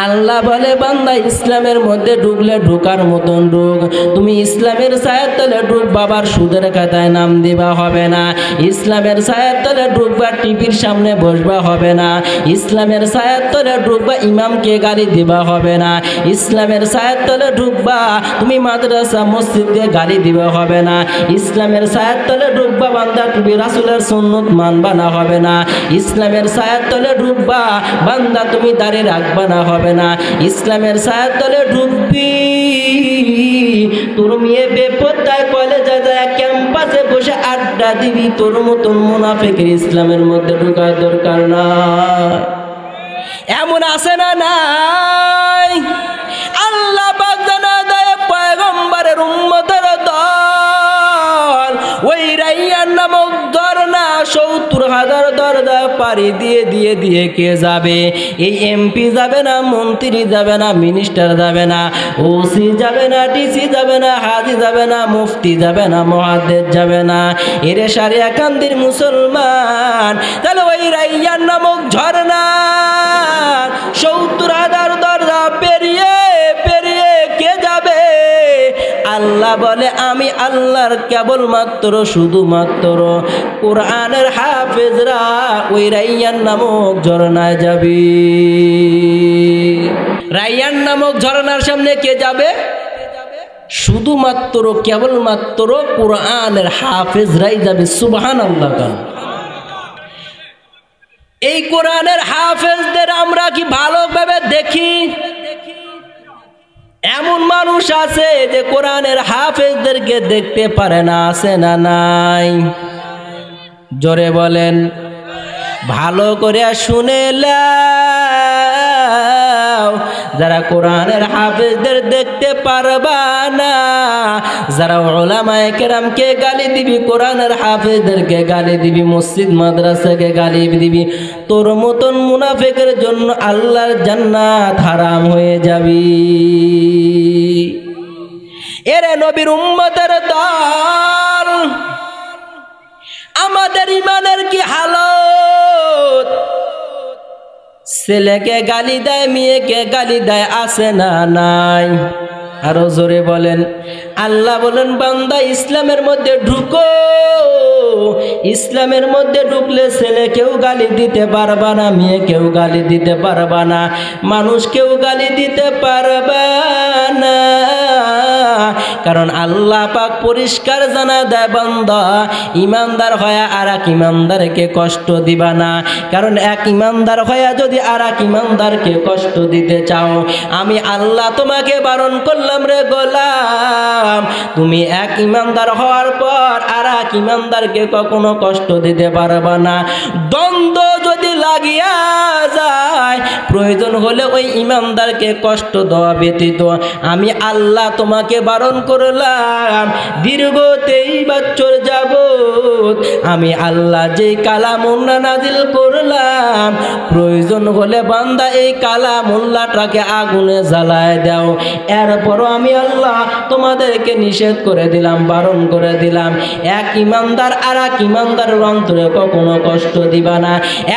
আল্লাহ বলে বান্দা ইসলামের মধ্যে ঢুকলে ঢোকার মতন ঢুক, তুমি ইসলামের ছায়ার তলে ঢুক, বাবার সুদের খাতায় নাম দিবা হবে না, ইসলামের ছায়ার তলে ঢুকবা, টিভির সামনে বসবা হবে না, ইসলামের ছায়ার তলে ঢুকবা, ইমামকে গালি দিবা হবে না, ইসলামের ছায়ার তলে ঢুকবা, তুমি মাদ্রাসা মসজিদকে গালি দিবা হবে না, ইসলামের ছায়ার তলে ঢুকবা, বান্দা তুমি রাসূলের সুন্নত মানবা না, হবে না, ইসলামের ছায়ার তলে ঢুকবা, বান্দা তুমি দাঁড়িয়ে রাখবা না, হবে না, ইসলামের ছায়ার তলে ঢুকবি, তোর মেয়ে বেপরদায় কলেজে যায় ক্যাম্পাসে বসে আড্ডা দিবি, তোর মতন মুনাফিকের ইসলামের মধ্যে ঢোকার দরকার না। এমন আছে না নাই? আল্লাহ পাক জানা দেয় পয়গম্বরের উম্মতের দল ওই রাইয়ান নামক ঝর্ণা ৭০,০০০ দরজা পাড়ি দিয়ে দিয়ে দিয়ে কে যাবে? এই এমপি যাবে না, মন্ত্রী যাবে না, মিনিস্টার যাবে না, ওসি যাবে না, ডিসি যাবে না, হাজি যাবে না, মুফতি যাবে না, মুহাদ্দিস যাবে না। এরে সারিয়া কান্দির মুসলমান, তাহলে ওই রাইয়ান নামক ঝর্ণা ৭০,০০০ দরজা পেরিয়ে পেরিয়ে কে যাবে? আল্লাহ বলে আমি আল্লাহর কেবলমাত্র শুধুমাত্র কোরআনের হাফেজরা ওই রাইয়ান নামক ঝর্ণায় যাবে। রাইয়ান নামক ঝর্ণার সামনে কে যাবে? শুধুমাত্র কেবলমাত্র কোরআনের হাফেজরাই যাবে। সুবহানাল্লাহ। এই কোরআনের হাফেজদের আমরা কি ভালোভাবে দেখি? এমন মানুষ আছে যে কোরআনের হাফেজদেরকে দেখতে পারে না, আছে না নাই? জোরে বলেন। ভালো করে শুনে লাও, যারা কোরআনের হাফেজদের দেখতে পারবা না, যারা উলামায়ে কেরামকে গালি দিবি, কোরআনের হাফেজদেরকে গালি দিবি, মসজিদ মাদ্রাসাকে গালি দিবি, তোর মতন মুনাফিকের জন্য আল্লাহর জান্নাত হারাম হয়ে যাবি। এরে নবীর উম্মতের দল, আমাদের ইমানের কি হালত? ছেলেকে গালি দেয়, মেয়েকে গালি দেয়, আছে না নাই? আরো জোরে বলেন। আল্লাহ বলেন, বান্দা ইসলামের মধ্যে ঢুকো। ইসলামের মধ্যে ঢুকলে ছেলেকেও গালি দিতে পারবা না, মেয়েকেও গালি দিতে পারবা না, মানুষকেও গালি দিতে পারবা না। কারণ আল্লাহ পাক পরিষ্কার জানা দেয়, বান্দা ইমানদার হয়ে আর এক ইমানদারকে কষ্ট দিবা না। কারণ এক ইমানদার হয়ে যদি আর এক ইমানদারকে কষ্ট দিতে চাও, আমি আল্লাহ তোমাকে বারণ করলাম রে গোলাম, তুমি এক ইমানদার হওয়ার পর আর এক ইমানদারকে কখনো কষ্ট দিতে পারবা না। দ্বন্দ্ব যদি লাগিয়া যায়, প্রয়োজন হলে ওই ইমানদারকে কষ্ট দেওয়া ব্যতীত আমি আল্লাহ তোমাকে বারণ করলাম। দীর্ঘ 23 বছর যাবত আমি আল্লাহ যেই কালামুল্লাহ নাজিল করলাম, প্রয়োজন হলে বান্দা এই কালামুল্লাহটাকে আগুনে জ্বালায় দাও। এরপরও আমি আল্লাহ তোমাদেরকে নিষেধ করে দিলাম, বারণ করে দিলাম, এক ইমানদার আর এক ইমানদারের অন্তরে কখনো কষ্ট দিবা না।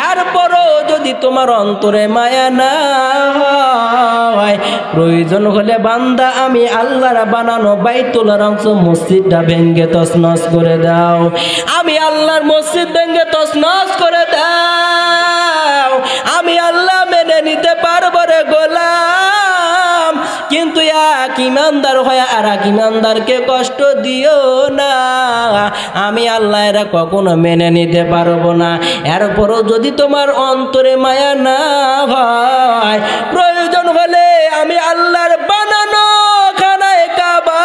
এরপরও যদি তোমার অন্তরে মায়া না হয়, প্রয়োজন হলে বান্দা আমি আল্লাহর বানানো বাইতুল অংশ মসজিদটা ভেঙ্গে তছনছ করে দাও। আমি আল্লাহর মসজিদ ভেঙ্গে তছনছ করে দাও। আমি আল্লাহ মেনে নিতে পারবো রে গোলাম, কিন্তু এক ইমানদার হয়ে আর এক ইমানদারকে কষ্ট দিও না। আমি আল্লাহ এরা কখনো মেনে নিতে পারবো না। এরপরও যদি তোমার অন্তরে মায়া না হয়, প্রয়োজন হলে আমি আল্লাহর বানানো খানায়ে কাবা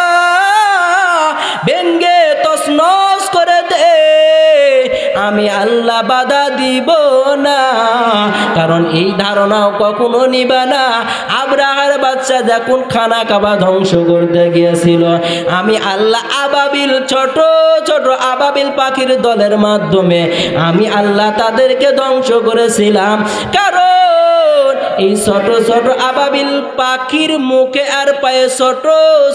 ভেঙ্গে তছনছ করে দে, আমি আল্লাহ বাধা দিব না। কারণ এই ধারণাও কখনো নিবা না। আব্রাহার বাচ্চা যখন খানা কাবা ধ্বংস করতে গিয়েছিল, আমি আল্লাহ আবাবিল, ছোট ছোট আবাবিল পাখির দলের মাধ্যমে আমি আল্লাহ তাদেরকে ধ্বংস করেছিলাম। কারণ এই ছোট ছোট আবাবিল পাখির মুখে আর পায়ে ছোট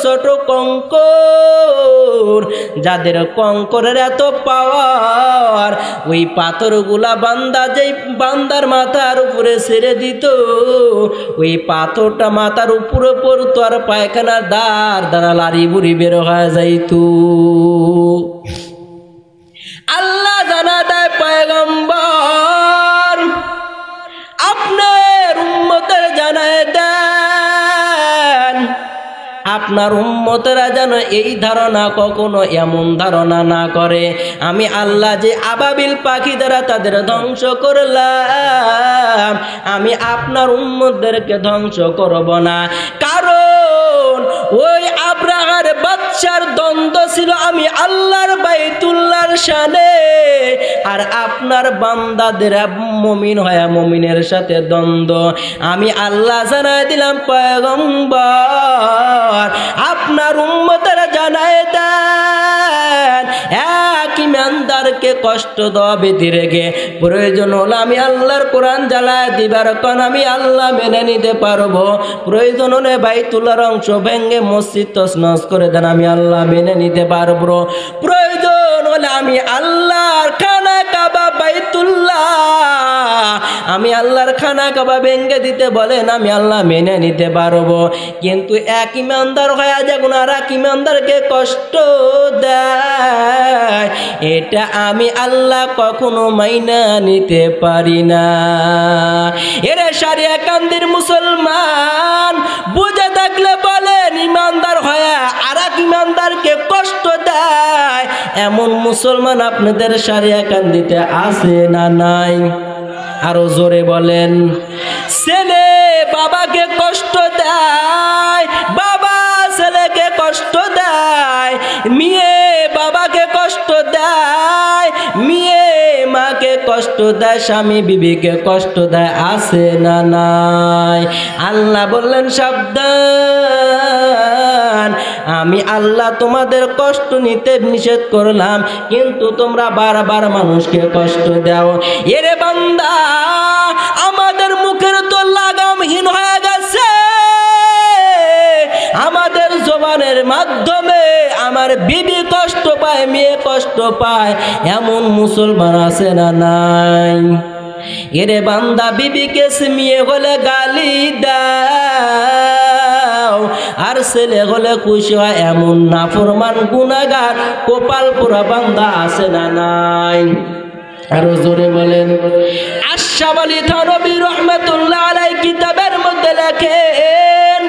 ছোট কঙ্কর, যাদের কঙ্করের এত পাওয়ার, ওই পাথরগুলা বান্দা যেই বান্দার মাথার উপরে ছেড়ে দিত, ওই পাথরটা মাথার উপরে পড়তো আর পায়খানার দ্বারা লারি বুড়ি বের হয়ে যাইত। আল্লাহ জানা দেয়, পয়গম্বর আপনার উম্মতের জানায় দেন, আপনার উম্মতেরা যেন এই ধারণা কখনো এমন ধারণা না করে আমি আল্লাহ যে আবাবিল পাখি দ্বারা তাদের ধ্বংস করলাম, আমি আপনার উম্মতদেরকে ধ্বংস করব না। কারণ ওই আব্রাহার বাচ্চার দ্বন্দ্ব ছিল আমি আল্লাহর বাইতুল্লাহর শানে, আর আপনার বান্দাদের মুমিন হয়ে মুমিনের সাথে দ্বন্দ্ব। আমি আল্লাহ জানাই দিলাম, পয়গম্বর আপনার উম্মতেরা জানায় দেন, এক ইমানদারকে কষ্ট দেওয়া বেঁধে রেখে প্রয়োজন হলে আমি আল্লাহর কোরআন জ্বালায় দিবার কারণ আমি আল্লাহ মেনে নিতে পারবো। প্রয়োজন হলে বাইতুল্লাহর অংশ ভেঙ্গে মসজিদ তছনছ করে দেন, আমি আল্লাহ মেনে নিতে পারবো। প্রয়োজন হলে আমি আল্লাহর খানা কাবা বাইতুল্লাহ, আমি আল্লাহর খানা কাবা ভেঙ্গে দিতে বলেন, আমি আল্লাহ মেনে নিতে পারবো। কিন্তু এক ইমানদার হয়ে যখন আর এক ইমানদারকে কষ্ট দেয়, এটা আমি আল্লাহ কখনো মাইনা নিতে পারি না। এরে সারিয়া কান্দির মুসলমান, বুঝে থাকলে বলেন, ইমানদার হয়ে আর এক ইমানদারকে কষ্ট দেয় এমন মুসলমান আপনাদের সারিয়া কান্দিতে আছে না নাই? আরো জোরে বলেন। ছেলে বাবাকে কষ্ট দেয়, বাবা ছেলেকে কষ্ট দেয়, মেয়ে বাবাকে কষ্ট দেয়, মেয়ে মাকে কষ্ট কষ্ট দেয়, স্বামী বিবিকে কষ্ট দেয়, আছে না নাই? আল্লাহ বললেন সাবধান, আমি আল্লাহ তোমাদের কষ্ট নিতে নিষেধ করলাম, কিন্তু তোমরা বারবার মানুষকে কষ্ট দাও। এরে বান্দা, আমাদের মুখের তো লাগামহীন হয়ে গেছে। আমাদের জবানের মাধ্যমে আমার বিবি কষ্ট পায়, মেয়ে কষ্ট পায়, এমন মুসলমান আছে না নাই? এরে বান্দা, বিবিকে মেয়ে হলে গালি দাও, আর ছেলে হলে খুশি হয়, এমন নাফরমান গুনাহগার কপাল পোড়া বান্দা আছে না নাই? আরো জোরে বলেন। আশরাফ আলী থানভী রহমাতুল্লাহ আলাইহি কিতাবের মধ্যে লেখেন,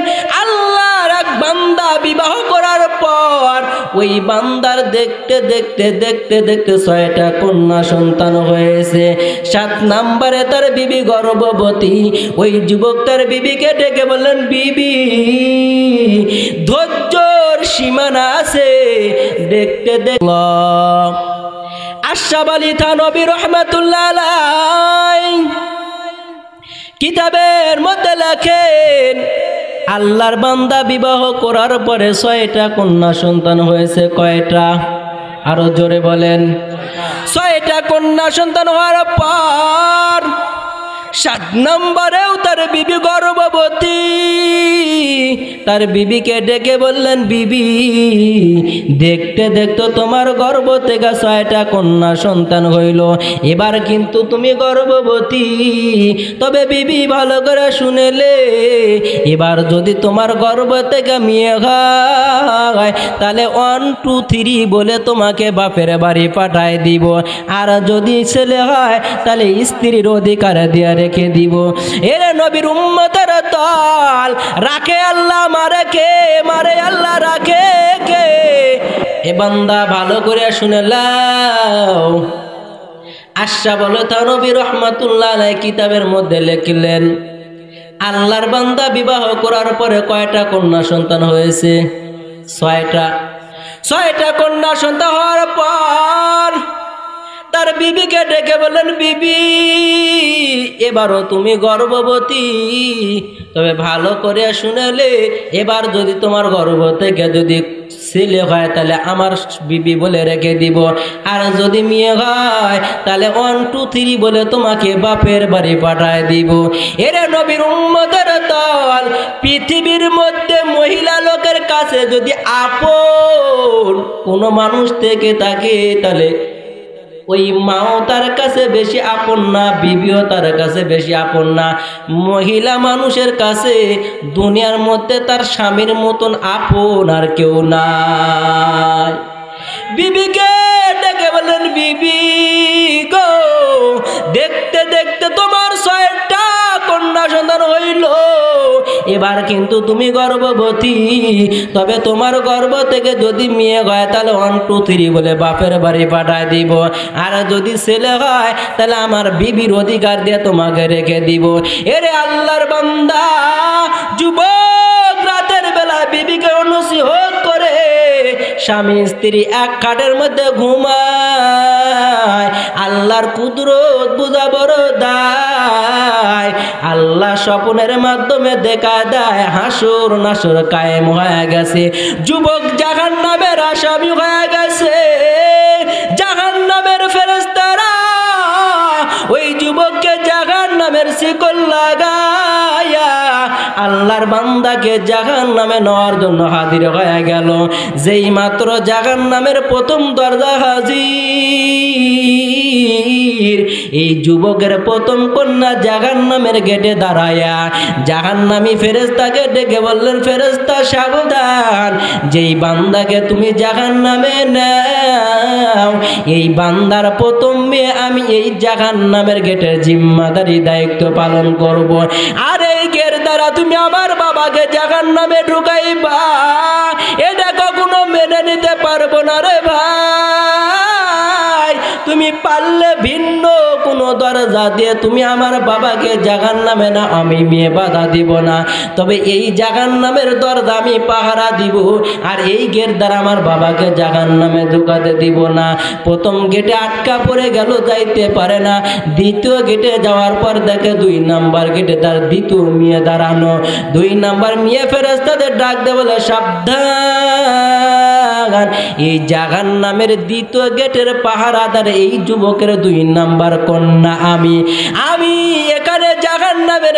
আল্লাহর এক বান্দা বিবাহ করার পর ওই বান্দার দেখতে দেখতে দেখতে দেখতে 6টা কন্যা সন্তান হয়েছে। 7 নম্বরে তার বিবি গর্ভবতী। ওই যুবক তার বিবিকে ডেকে বললেন, বিবি, ধৈর্যর সীমানা আছে, দেখতে দেখ। আশরাফ আলী থানভী রহমাতুল্লাহ আলাইহি কিতাবের মধ্যে লেখেন, আল্লাহর বান্দা বিবাহ করার পরে 6টা কন্যা সন্তান হয়েছে। কয়টা? আরো জোরে বলেন। 6টা কন্যা সন্তান হওয়ার পর 7 নম্বরেও তার বিবি গর্ভবতী। তার বিবিকে ডেকে বললেন, বিবি, দেখতে দেখতে তোমার গর্ভ থেকে 6টা কন্যা সন্তান হইল, এবার কিন্তু তুমি গর্ভবতী। তবে বিবি ভালো করে শুনেলে, এবার যদি তোমার গর্ভ থেকে মেয়ে হয়, তাহলে 1 2 3 বলে তোমাকে বাপের বাড়ি পাঠায় দিব, আর যদি ছেলে হয় তাহলে স্ত্রীর অধিকার দিয়ে রেখে দিব। এরে নবীর উম্মতের দল, রাখে আল্লাহ, মারে কে? মারে আল্লাহ, রাখে কে? এ বান্দা ভালো করে শুনে লাও। আশরাফ আলী থানভী রহমাতুল্লাহ আলাইহি কিতাবের মধ্যে লিখলেন, আল্লাহর বান্দা বিবাহ করার পরে কয়টা কন্যা সন্তান হয়েছে? 6টা। 6টা কন্যা সন্তান হওয়ার পর তার বিবিকে ডেকে বললেন, বিবি, এবারও তুমি গর্ভবতী। তবে ভালো করে শুনেলে, এবার যদি তোমার গর্ভ থেকে যদি ছেলে হয় তাহলে আমার বিবি বলে রেখে দিব, আর যদি মেয়ে হয় তাহলে 1 2 3 বলে তোমাকে বাপের বাড়ি পাঠায় দিব। এরে নবীর উম্মতের দল, পৃথিবীর মধ্যে মহিলা লোকের কাছে যদি আপন কোনো মানুষ থেকে থাকে, তাহলে ওই মাও তার কাছে বেশি আপন না, বিবিও তার কাছে বেশি আপন না। মহিলা মানুষের কাছে দুনিয়ার মধ্যে তার স্বামীর মতন আপন আর কেউ নাই। বিবিকে ডেকে বললেন, বিবি গো, দেখতে দেখতে তোমার 6টা কন্যা সন্তান হইল, এবার কিন্তু তুমি গর্ভবতী। তবে তোমার গর্ভ থেকে যদি মেয়ে হয় তাহলে 1 2 3 বলে বাপের বাড়ি পাঠায় দিব, আর যদি ছেলে হয় তাহলে আমার বিবির অধিকার দিয়ে তোমাকে রেখে দিব। এরে আল্লাহর বান্দা, যুবক রাতের বেলা বিবিকে নসিহত করে, স্বামী স্ত্রী এক খাটের মধ্যে ঘুমায়। আল্লাহর কুদরত বুঝা বড় দায়। আল্লাহ স্বপ্নের মাধ্যমে দেখা দেয়, হাসর নাসর কায়েম হয়ে গেছে। যুবক জাহান্নামের আসামি হয়ে গেছে। জাহান্নামের ফেরেশতারা ওই যুবককে জাহান্নামের শিকল লাগায়া আল্লাহর বান্দাকে জাহান্নামে নেওয়ার জন্য হাজির হয়ে গেল। যেই মাত্র জাহান্নামের প্রথম দরজা হাজির, এই যুবকের প্রথম কন্যা জাহান্নামের গেটে দাঁড়ায়া জাহান্নামী ফেরেশতাকে ডেকে বললেন, ফেরেশতা সাবধান, যেই বান্দাকে তুমি জাহান্নামে নাও, এই বান্দার প্রথম মেয়ে আমি এই জাহান্নামের গেটের জিম্মাদারি দায়িত্ব পালন করব। আর এই গেট দ্বারা তুমি আমার বাবাকে জাহান্নামে ঢুকাইবা, এটা কখনো মেনে নিতে পারবো না রে ভাই। তুমি পারলে ভিন্ন কোনো দরজা দিয়ে তুমি আমার বাবাকে জাহান্নামে না, আমি মেয়ে বাধা দিব না, তবে এই জাহান্নামের দরজা আমি পাহারা দিব, আর এই গেট দ্বারা আমার বাবাকে জাহান্নামে ঢুকাতে দিব না। প্রথম গেটে আটকা পড়ে গেল, যাইতে পারে না। দ্বিতীয় গেটে যাওয়ার পর দেখে 2 নাম্বার গেটে তার দ্বিতীয় মেয়ে দাঁড়ানো। 2 নাম্বার মেয়ে ফেরেশতাদের ডাক দিয়ে বলে, সাবধান, এই জাহান্নামের দ্বিতীয় গেটের পাহারাদার এই যুবকের 2 নাম্বার কন্যা আমি এখানে জাহান্নামের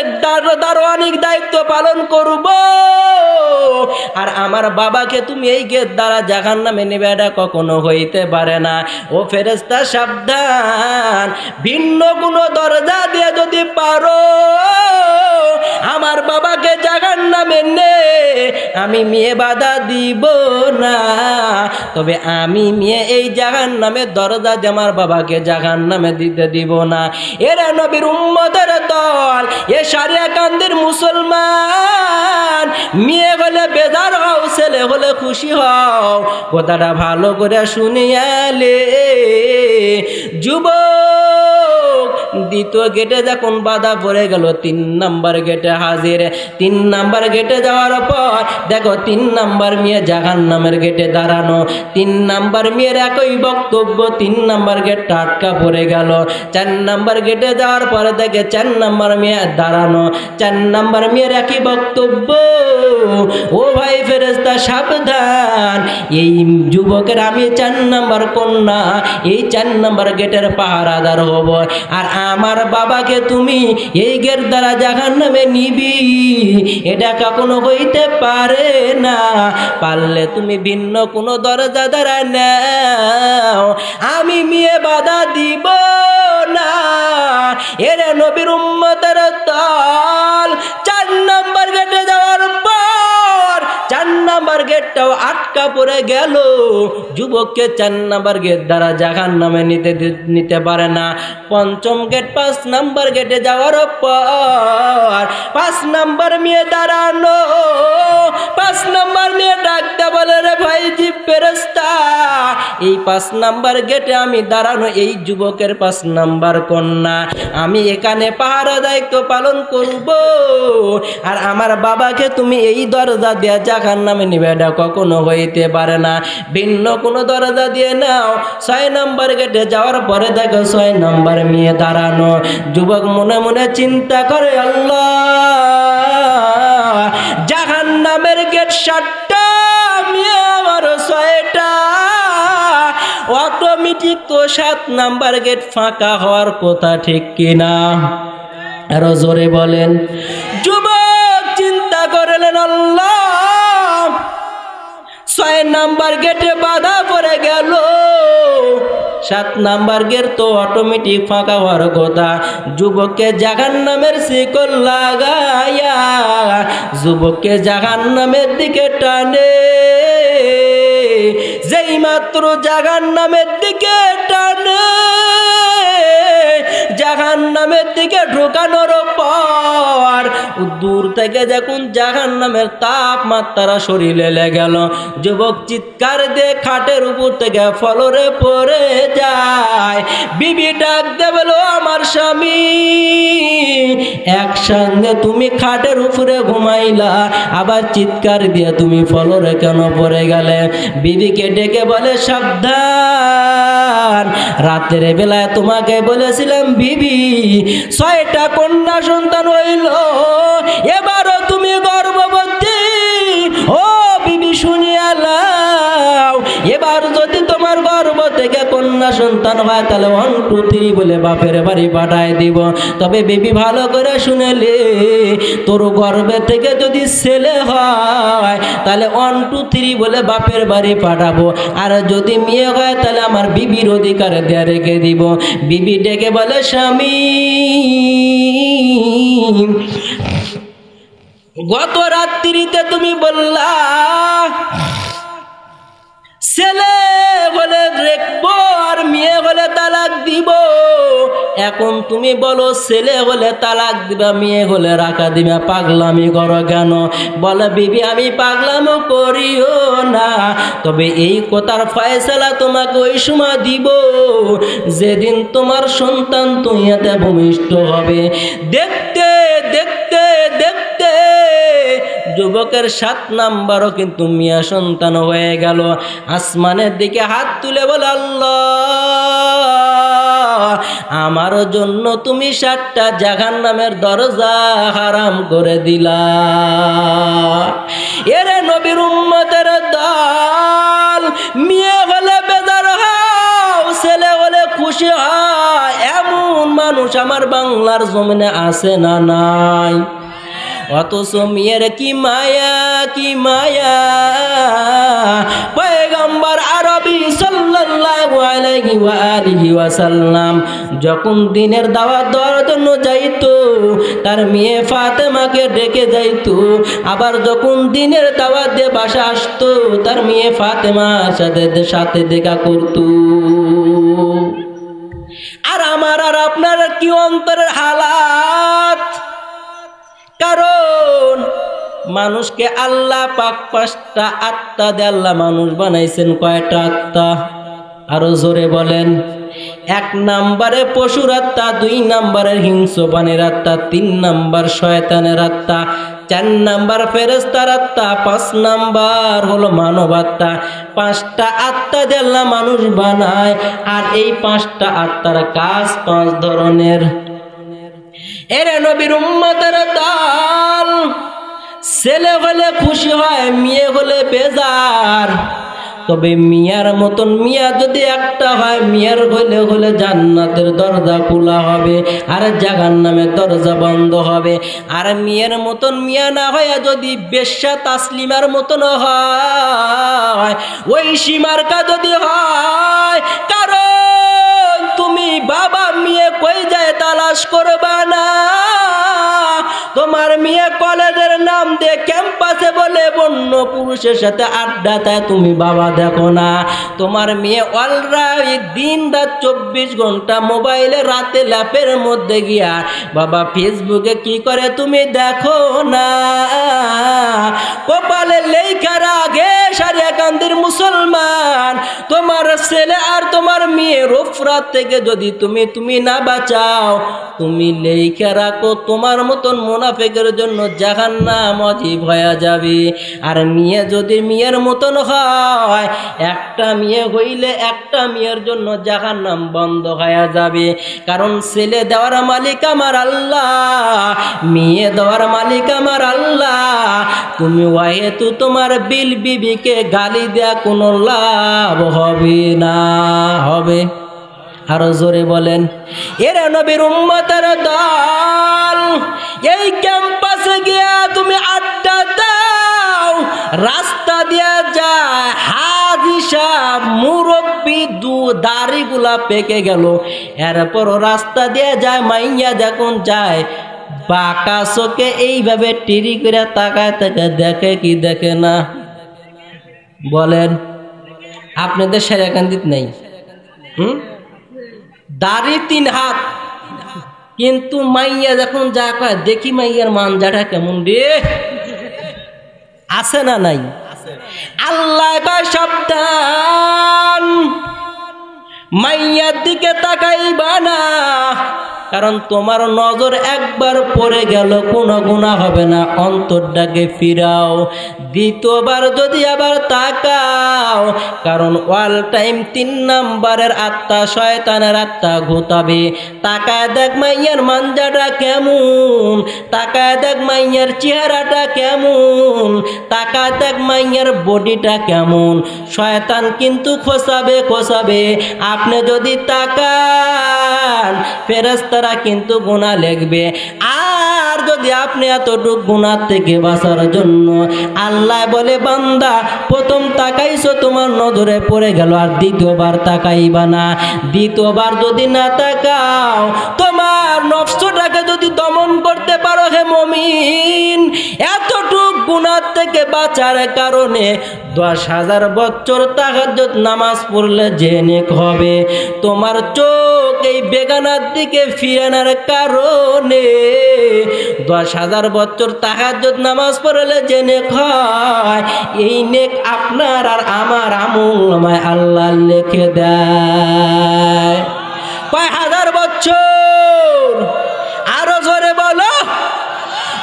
দারোয়ানির দায়িত্ব পালন করব, আর আমার বাবাকে তুমি এই গেট দ্বারা জাহান্নামে নেবে, এটা কখনো হইতে পারে না। ও ফেরেশতা সাবধান, ভিন্ন কোনো দরজা দিয়ে যদি পারো আমার বাবাকে জাহান্নামে নে, আমি মেয়ে বাধা দিব না, তবে আমি মেয়ে এই জাহান্নামের দরজা দিয়ে আমার বাবাকে জাহান্নামে দিতে দিব না। এরা নবীর উম্মতের দল, এ সারিয়াকান্দির মুসলমান, মেয়ে হলে বেজার হও, ছেলে হলে খুশি হও, কথাটা ভালো করে শুনিয়ালে। যুবক দ্বিতীয় গেটে যখন বাধা পড়ে গেল, 3 নাম্বার গেটে হাজির। 3 নাম্বার গেটে যাওয়ার পর দেখো 3 নাম্বার মেয়ে জাহান্নামের গেটে দাঁড়ানো। 3 নাম্বার মেয়ের একই বক্তব্য, 3 নাম্বার গেট আটকা পড়ে গেল। 4 নাম্বার গেটে যাওয়ার পরে দেখে 4 নাম্বার মেয়ে দাঁড়ানো। 4 নাম্বার মেয়ের একই বক্তব্য। ও ভাই ফেরেশতা সাবধান, এই যুবকের আমি 4 নাম্বার কন্যা, এই 4 নাম্বার গেটের পাহারাদার হব, আর আমার বাবাকে তুমি এই গেট দ্বারা জাহান্নামে নিবি, এটা কখনো হইতে পারে না। পারলে তুমি ভিন্ন কোনো দরজা দ্বারা নাও, আমি মেয়ে বাধা দিব না। এরে নবীর উম্মতের দল 4 নাম্বার গেটে যাওয়ার পর 4 নাম্বার গেটটাও আটকা পড়ে গেল। যুবককে 4 নাম্বার গেট দ্বারা জাহান্নামে নিতে পারে না। 5ম গেট 5 নাম্বার গেটে যাওয়ার পর 5 নাম্বার মেয়ে দাঁড়ানো। 5 নাম্বার মেয়ে ডাকতে বলে, রে ভাই জি ফেরেশতা, এই 5 নাম্বার গেটে আমি দাঁড়ানো, এই যুবকের 5 নাম্বার কন্যা, আমি এখানে পাহারা দায়িত্ব পালন করব, আর আমার বাবাকে তুমি এই দরজা দিয়ে জাহান্নামে নিবে, এটা কখনো হইতে পারে না। ভিন্ন কোনো দরজা দিয়ে নাও। 6 নাম্বার গেটে যাওয়ার পরে দেখো 6 নাম্বার মেয়ে দাঁড়ানো। যুবক মনে মনে চিন্তা করে, আল্লাহ, জাহান্নামের গেট 7টা, মেয়ে আমার 6টা, অটোমেটিক তো 7 নাম্বার গেট ফাঁকা হওয়ার কথা, ঠিক কিনা? আরো জোরে বলেন। যুবক চিন্তা করলেন, আল্লাহ, 6 নাম্বার গেটে বাধা পড়ে গেল, 7 নাম্বার গেট তো অটোমেটিক ফাঁকা হওয়ার কথা। যুবককে জাহান্নামের শিকল লাগাইয়া যুবককে জাহান্নামের দিকে টানে। যেই মাত্র জাহান্নামের দিকে টানে, জাহান্নামের দিকে ঢোকানোর পর দূর থেকে যখন জাহান্নামের তাপমাত্রা শরীরে লেগে গেল, যুবক চিৎকার দিয়ে খাটের উপর থেকে ফ্লোরে পড়ে যায়। বিবি ডাক দিয়ে বলো, আমার স্বামী, একসঙ্গে তুমি খাটের উপরে ঘুমাইলা, আবার চিৎকার দিয়ে তুমি ফ্লোরে কেন পড়ে গেলে? বিবিকে ডেকে বলে, সাবধান, রাতের বেলায় তোমাকে বলেছিলাম বিবি 6টা কন্যা সন্তান হইল, এবারও তুমি গর্ভবতী। ও বিবি শুনিয়া লাও, এবার যদি তোমার গর্ভ থেকে কন্যা সন্তান হয় তাহলে 1 2 3 বলে বাপের বাড়ি পাঠায় দিব। তবে বিবি ভালো করে শুনেলে, তোর গর্ভে থেকে যদি ছেলে হয় তাহলে 1 2 3 বলে বাপের বাড়ি পাঠাবো, আর যদি মেয়ে হয় তাহলে আমার বিবির অধিকার দিয়ে রেখে দিব। বিবি ডেকে বলে, স্বামী, গত রাত্রিতে তুমি বললা ছেলে হলে রেখবো আর মেয়ে হলে তালাক দিব। এখন তুমি বলো ছেলে হলে তালাক দিবা, মেয়ে হলে রাখা দিবা, পাগলামি করো কেন? বলে বিবি আমি পাগলামো করিও না, তবে এই কথার ফয়সালা তোমাকে ওই সময় দিব যেদিন তোমার সন্তান দুনিয়াতে ভূমিষ্ঠ হবে। দেখতে দেখতে দেখতে যুবকের 7 নাম্বারও কিন্তু মিয়া সন্তান হয়ে গেল। আসমানের দিকে হাত তুলে বলে আল্লাহ আমার জন্য তুমি 7টা জাহান্নামের দরজা হারাম করে দিলা। এরে নবীর উম্মতের দল, মেয়ে হলে বেজার হও, ছেলে হলে খুশি হয়, এমন মানুষ আমার বাংলার জমিনে আছে না নাই? অথচ মেয়ের কি মায়া, কি মায়া! পয়গম্বর আরবি সাল্লাল্লাহু আলাইহি ওয়া আলিহি ওয়াসাল্লাম যখন দিনের দাওয়াত দেওয়ার জন্য যাইতো, তার মেয়ে ফাতেমাকে ডেকে যাইতো। আবার যখন দিনের দাওয়াত দিয়ে বাসা আসতো, তার মেয়ে ফাতেমার সাথে দেখা করতো। আর আমার আর আপনার কি অন্তরের হালাত! কারণ মানুষকে আল্লাহ পাক 5টা আত্মা দিয়ে আল্লাহ মানুষ বানাইছেন। কয়টা আত্মা? আরো জোরে বলেন। 1 নম্বরে পশুর আত্মা, 2 নম্বরের হিংস্র প্রাণীর আত্মা, 3 নম্বর শয়তানের আত্মা, 4 নম্বর ফেরেশতার আত্মা, 5 নম্বর হলো মানব আত্মা। 5টা আত্মা দিয়ে আল্লাহ মানুষ বানায়। আর এই 5টা আত্মার কাজ 5 ধরনের। এরে নবীর উম্মতের দল, ছেলে হলে খুশি হয়, মেয়ে হলে বেজার। তবে মিয়ার মতন মিয়া যদি একটা হয়, মিয়ার হলে জান্নাতের দরজা খোলা হবে আর জাহান্নামের দরজা বন্ধ হবে। আর মেয়ের মতন মিয়া না হয় যদি বেশ্যা তাসলিমার মতন হয়, ওই সীমারকা যদি হয়, কারণ তুমি বাবা মেয়ে কই যায় তালাশ করবা না। তোমার মেয়ে কলেজের নাম দিয়ে ক্যাম্পাসে বলে বন্য পুরুষের সাথে আড্ডা দেয়, তুমি বাবা দেখো না। তোমার মেয়ে অলরাইট দিন রাত 24 ঘন্টা মোবাইলে, রাতে ল্যাপের মধ্যে গিয়া বাবা ফেসবুকে কি করে তুমি দেখো না। কপালে লেখার আগে সারিয়াকান্দির মুসলমান, তোমার ছেলে আর তোমার মেয়ে রফরাত থেকে যদি তুমি না বাঁচাও, তুমি লেখা রাখো তোমার মতন মুনাফিকের জন্য জাহান্নাম অজীব হয়ে যাবে। আর মেয়ে যদি মেয়ের মতন হয়, একটা মেয়ে হইলে একটা মেয়ের জন্য জাহান্নাম বন্ধ হয়ে যাবে। কারণ ছেলে দেওয়ার মালিক আমার আল্লাহ, মেয়ে দেওয়ার মালিক আমার আল্লাহ। তুমি ওয়াহেতু তোমার বিল বিবিকে গালি দেয়া কোনো লাভ হবে না। হবে? আরো জোরে বলেন। এরা নবীর উম্মতের দল, এই ক্যাম্পাসে গিয়া তুমি আড্ডা দাও, রাস্তা দিয়া যায় হাজি সাহেব মুরব্বী দাড়িগুলা পেকে গেল, এরপরও রাস্তা দিয়ে যায় মাইয়া যখন যায় বাঁকা চোখে এইভাবে টিরি করে তাকায় তাকে দেখে কি দেখে না? বলেন। আপনাদের সারিয়াকান্দিত নাই দাড়ি 3 হাত, কিন্তু মাইয়া যখন যা কয় দেখি মাইয়ার মানজাটা কেমন রে, আছে না নাই? আল্লাহ কয় সাবধান, মাইয়ার দিকে তাকাইবা না, কারণ তোমার নজর একবার পড়ে গেল কোনো গুনাহ হবে না, অন্তরটাকে ফিরাও। দ্বিতীয়বার যদি আবার তাকাও, কারণ অল টাইম 3 নম্বরের আত্মা শয়তানের আত্মা ঘুতাবে। তাকায় দেখ মাইয়ার মানজাটা কেমন, তাকায় দেখ মাইয়ার চেহারাটা কেমন, তাকায় দেখ মাইয়ার বডিটা কেমন। শয়তান কিন্তু খোসাবে। আপনি যদি তাকান, ফেরেশতারা কিন্তু গুনাহ লিখবে। আর যদি আপনি এতটুক গুনাহ থেকে বাঁচার জন্য আল্লাহ বলে বান্দা প্রথম তাকাইছো তোমার নজরে পড়ে গেল, আর দ্বিতীয়বার তাকাইবা না। দ্বিতীয়বার যদি না তাকাও, তোমার নফসটাকে যদি দমন করতে পারো হে মুমিন, এতটুক গুনাহ থেকে বাঁচার কারণে 10,000 বছর তাহাজ্জুদ নামাজ পড়লে যে নেক হবে, তোমার চোখ এই বেগানার দিকে ফিরানোর কারণে 10,000 বছর তাহাজ্জুদ নামাজ পড়লে যে নেক হয়, এই নেক আপনার আর আমার আমলনামায় আল্লাহ লিখে দেয়। কয় হাজার বছর? আরো জোরে বলো।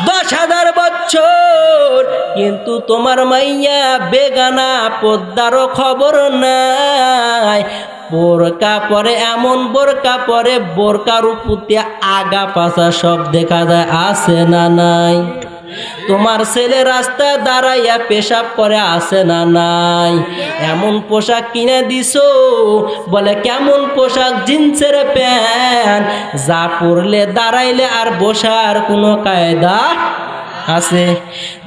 10,000 বছর। কিন্তু তোমার মাইয়া বেগানা, পদ্মারও খবর নাই। বোরকা পরে, এমন বোরকা পরে বোরকার উপরে আগা পাছা সব দেখা যায়, আছে না নাই? তোমার ছেলে রাস্তায় দাঁড়াইয়া পেশাব করে, আছে না নাই? এমন পোশাক কিনে দিছো, বলে কেমন পোশাক? জিন্সের প্যান্ট, যা পরলে দাঁড়াইলে আর বসার কোনো কায়দা আছে?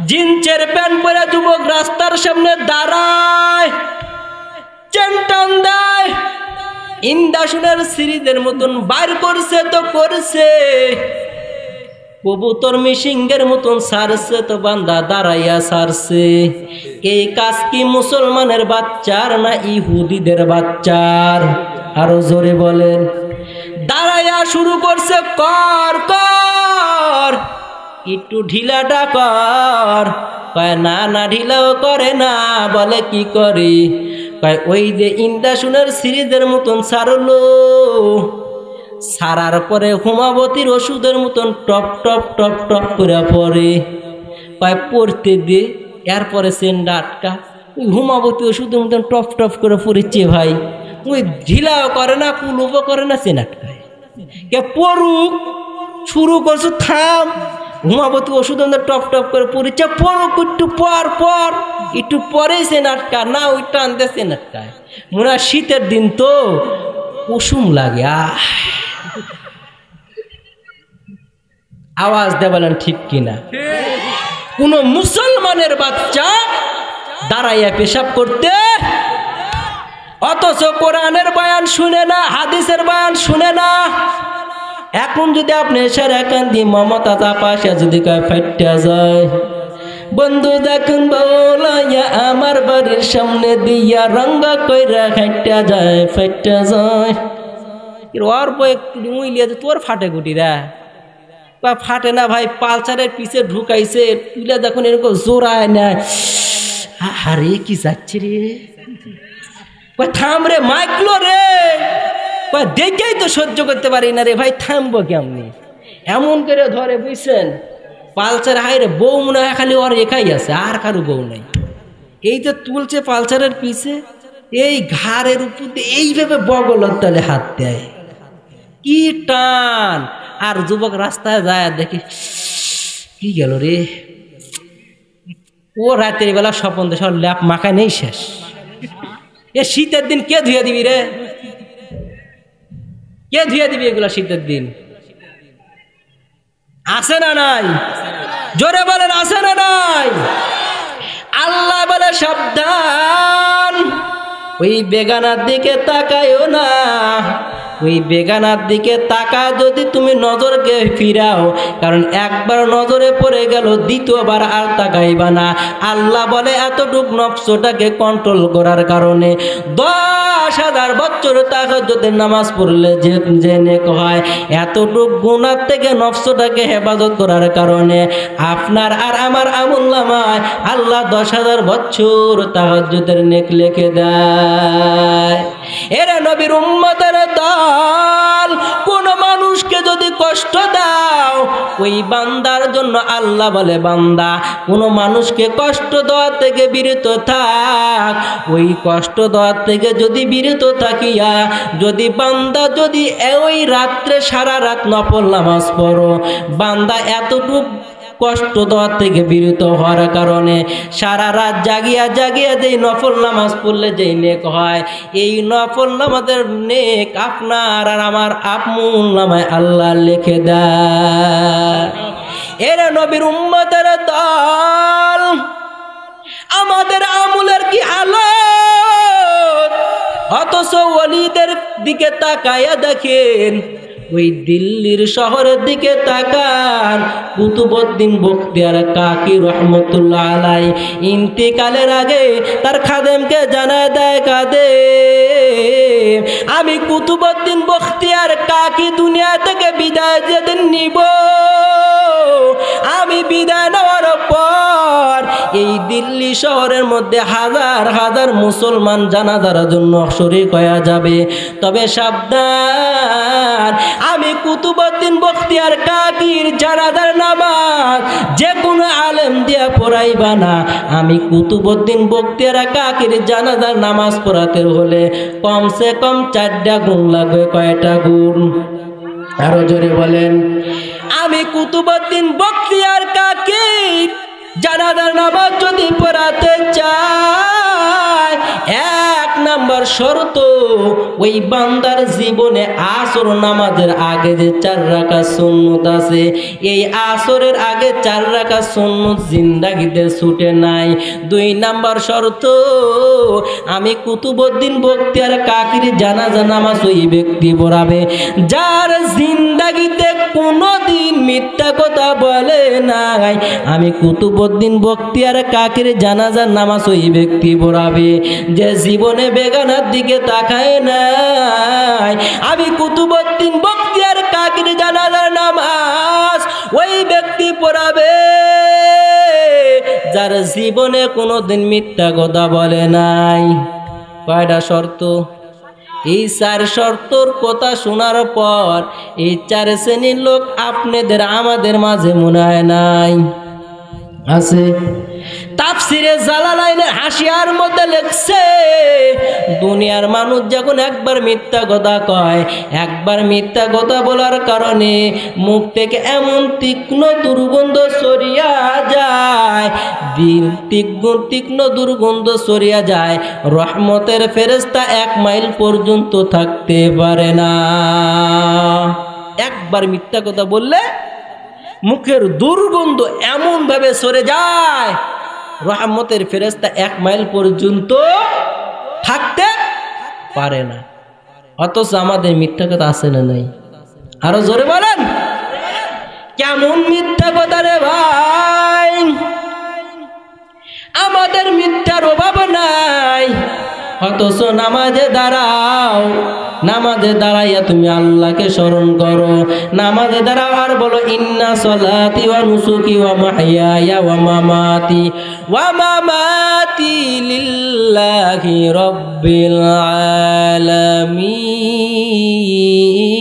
জিন্সের প্যান্ট পরে যুবক রাস্তার সামনে দাঁড়ায়, চেন টান দেয়, ইন্দাসনের সিরিজের মতন বাইর করছে তো করছে, কবুতর মিশিংয়ের মতন সারছে তো বান্দা দাঁড়াইয়া সারছে। এই কাজ কি মুসলমানের বাচ্চার না ইহুদিদের বাচ্চার? আরো জোরে বলেন। দাঁড়াইয়া শুরু করছে, কর কর, একটু ঢিলাটা কর। কয় না না, ঢিলাও করে না। বলে কি করি? কয় ওই যে ইন্দাসনের সিরিজের মতন সারলো, সারার পরে হোমাবতীর ওষুধের মতন টপ টপ টপ টপ করে পরে। কয় পড়তে দে, এরপরে সেন্ডা আটকা। ওই হোমাবতী ওষুধের মতন টপ টপ করে পড়েছে ভাই। ওই ঢিলাও করে না, কুলুপও করে না, সেন আটকায়। কে পড়ুক, শুরু করছো, থাম। হোমাবতী ওষুধের মধ্যে টপ টপ করে পড়েছে, পড়ুক একটু পর পর, একটু পরে সেন আটকা না, ওই টানতে সেন আটকায়। মনে হয় শীতের দিন তো কুসুম লাগে। আওয়াজ দিয়ে বলেন ঠিক কিনা? কোন মুসলমানের বাচ্চা দাঁড়াইয়া পেশাব করতে, অথচ কোরআনের বয়ান শুনে না, হাদিসের বয়ান শুনে না। এখন যদি আপনি এসের এখান দিয়ে মমতা পাশে যদি কয় ফাইটা যায়, বন্ধু দেখুন বলাইয়া আমার বাড়ির সামনে দিয়া রঙ্গা কইরা খাইটা যায়, ফাইটা যায়। ওর বই উইলিয়া তোর ফাটে গুটিরা বা ফাটে না ভাই, পালসারের পিছে ঢুকাইছে, তুলে দেখুন এরকম জোড়ায় নেয়। আরে কি যাচ্ছে রে, থাম রে, মাইকলো রে, দেখেই তো সহ্য করতে পারি না রে ভাই, থামবো কেমনি? এমন করে ধরে, বুঝছেন? পালসার হাইরে বউ মনে হয় খালি ওর একাই আছে, আর কারো বউ নাই। এই যে তুলছে পালসারের পিছে, এই ঘাড়ের উপর এইভাবে বগলের তলে হাত দেয়, কি টান। আর যুবক রাস্তায় যায়, দেখে কি গেল রে, ও রাতের বেলা স্বপন সব ল্যাপ মাখায় নেই শেষ। এ শীতের দিন কে ধুয়ে দিবি রে? কে ধুয়ে দিবি এগুলা শীতের দিন? আছে না নাই? জোরে বলেন, আছে না নাই? আল্লাহ বলে সাবধান, ওই বেগানার দিকে তাকায়ও না। ওই বেগানার দিকে তাকা যদি তুমি নজরকে ফিরাও, কারণ একবার নজরে পড়ে গেল, দ্বিতীয়বার আর তাকাইবা না। আল্লাহ বলে এতটুক নফসটাকে কন্ট্রোল করার কারণে 10,000 বছর তাহাজ্জুদের নামাজ পড়লে যে নেক হয়, এতটুক গুনাহ থেকে নফসটাকে হেফাজত করার কারণে আপনার আর আমার আমলনামায় আল্লাহ 10,000 বছর তাহাজ্জুদের নেক লিখে দেয়। এরা নবীর উম্মতের দল, কোন মানুষকে যদি কষ্ট দাও, ওই বান্দার জন্য আল্লাহ বলে, বান্দা কোন মানুষকে কষ্ট দেওয়া থেকে বিরত থাক। ওই কষ্ট দেওয়ার থেকে যদি বিরত থাকিয়া, যদি বান্দা যদি ওই রাত্রে সারা রাত নফল নামাজ পড়ো, বান্দা এতটুক কষ্ট দেওয়ার থেকে বিরত হওয়ার কারণে সারা রাত জাগিয়া জাগিয়া যেই নফল নামাজ পড়লে যেই নেক হয়, এই নফল নামাজের নেক আপনার আর আমার আমলনামায় আল্লাহ লিখে দেয়। এরা নবীর উম্মতের দল, আমাদের আমলের কি হালত! অথচ ওলিদের দিকে তাকায়া দেখেন, ওই দিল্লির শহরের দিকে তাকান, কুতুবউদ্দিন বখতিয়ার কাকি রহমতুল্লাহ আলাই ইন্তেকালের আগে তার খাদেমকে জানায় দেয়, খাদেম আমি কুতুবউদ্দিন বখতিয়ার কাকি দুনিয়া থেকে বিদায় যেদিন নিব, আমি বিদায় নেওয়ার পর এই দিল্লি শহরের মধ্যে হাজার হাজার মুসলমান জানাজার জন্য শরীক হয়ে যাবে, তবে সাবধান, আমি কুতুবউদ্দিন বখতিয়ার কাকির জানাজার নামাজ যে কোনো আলেম দিয়া পড়াইবা না। আমি কুতুবউদ্দিন বখতিয়ার কাকির জানাজার নামাজ পড়াতে হলে কমসে কম 4টা গুণ লাগবে। কয়টা গুণ? আরো জোরে বলেন। আমি কুতুবউদ্দিন বখতিয়ার কাকির জানাজার নামাজ যদি পড়াতে চাই, 1 নম্বর শর্ত, ওই বান্দার জীবনে আসর নামাজের আগে যে 4 রাকাত সুন্নত আছে, এই আসরের আগে 4 রাকাত সুন্নত জিন্দাগিতে ছুটে নাই। 2 নম্বর শর্ত, আমি কুতুবউদ্দিন বখতিয়ার কাকির জানাজা নামাজ ওই ব্যক্তি পড়াবে যার জিন্দাগিতে কোনোদিন মিথ্যা কথা বলে নাই। আমি কুতুবউদ্দিন বখতিয়ার কাকির জানাজার নামাজ ওই ব্যক্তি পড়াবে যে জীবনে বেগানার দিকে তাকায় নাই। আমি কুতুবউদ্দিন বখতিয়ার কাকির জানাজার নামাজ ওই ব্যক্তি পড়াবে যার জীবনে কোনোদিন মিথ্যা কথা বলে নাই। কয়টা শর্ত? এই 4 শর্তর কথা শোনার পর এই 4 শ্রেণীর লোক আপনাদের আমাদের মাঝে মনে হয় নাই? আছে। তাফসিরে জালালাইনের হাসিয়ার মধ্যে লেখছে, দুনিয়ার মানুষ যখন একবার মিথ্যা কথা কয়, একবার মিথ্যা কথা বলার কারণে মুখ থেকে এমন তীক্ষ্ণ দুর্গন্ধ ছড়িয়া যায়, তীক্ষ্ণ দুর্গন্ধ ছড়িয়া যায়, রহমতের ফেরেশতা 1 মাইল পর্যন্ত থাকতে পারে না। একবার মিথ্যা কথা বললে মুখের দুর্গন্ধ এমন ভাবে সরে যায়, রহমতের ফেরেশতা 1 মাইল পর্যন্ত থাকতে পারে না। অথচ আমাদের মিথ্যা কথা আছে না নাই? আরো জোরে বলেন। কেমন মিথ্যা কথা রে ভাই? আমাদের মিথ্যার অভাব নাই, অথচ নামাজে দাঁড়াও, নামাজে দাঁড়াইয়া তুমি আল্লাহকে স্মরণ করো, নামাজে দাঁড়াও আর বলো ইন্না সলাতি ওয়া নুসুকি ওয়া মাহইয়ায়া ওয়া মামাতি লিল্লাহি রাব্বিল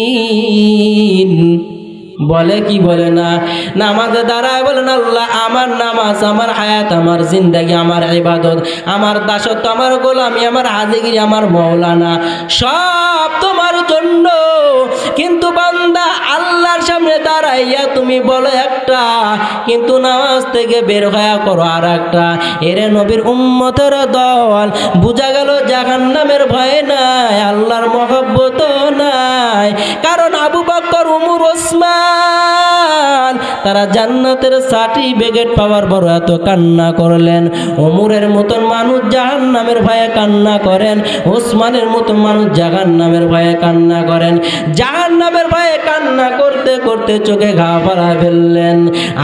আলামিন। বলে কি বলে না? নামাজে দাঁড়ায় বলেন আল্লাহ আমার নামাজ, আমার হায়াত, আমার জিন্দেগি, আমার ইবাদত, আমার দাসত্ব, আমার গোলামি, আমার হাজিগিরি, আমার মৌলানা সব তোমার জন্য। কিন্তু বান্দা আল্লাহর সামনে দাঁড়াইয়া তুমি বলো একটা, কিন্তু নামাজ থেকে বের হয়ে করো আর একটা। এরে নবীর উম্মতের দল, বুঝা গেল জাহান্নামের ভয় নাই, আল্লাহর মহব্বত নাই। কারণ আবু বকর, উমর, ওসমান তারা জান্নাতের সার্টিফিকেট পাওয়ার পর এত কান্না করলেন। ওমরের মতন মানুষ জাহান্নামের ভয়ে কান্না করেন, ওসমানের মতন মানুষ জাহান্নামের ভয়ে কান্না করেন। জাহান্নামের ভয়ে কান্না করতে করতে চোখে ঘা পাড়া ফেললেন।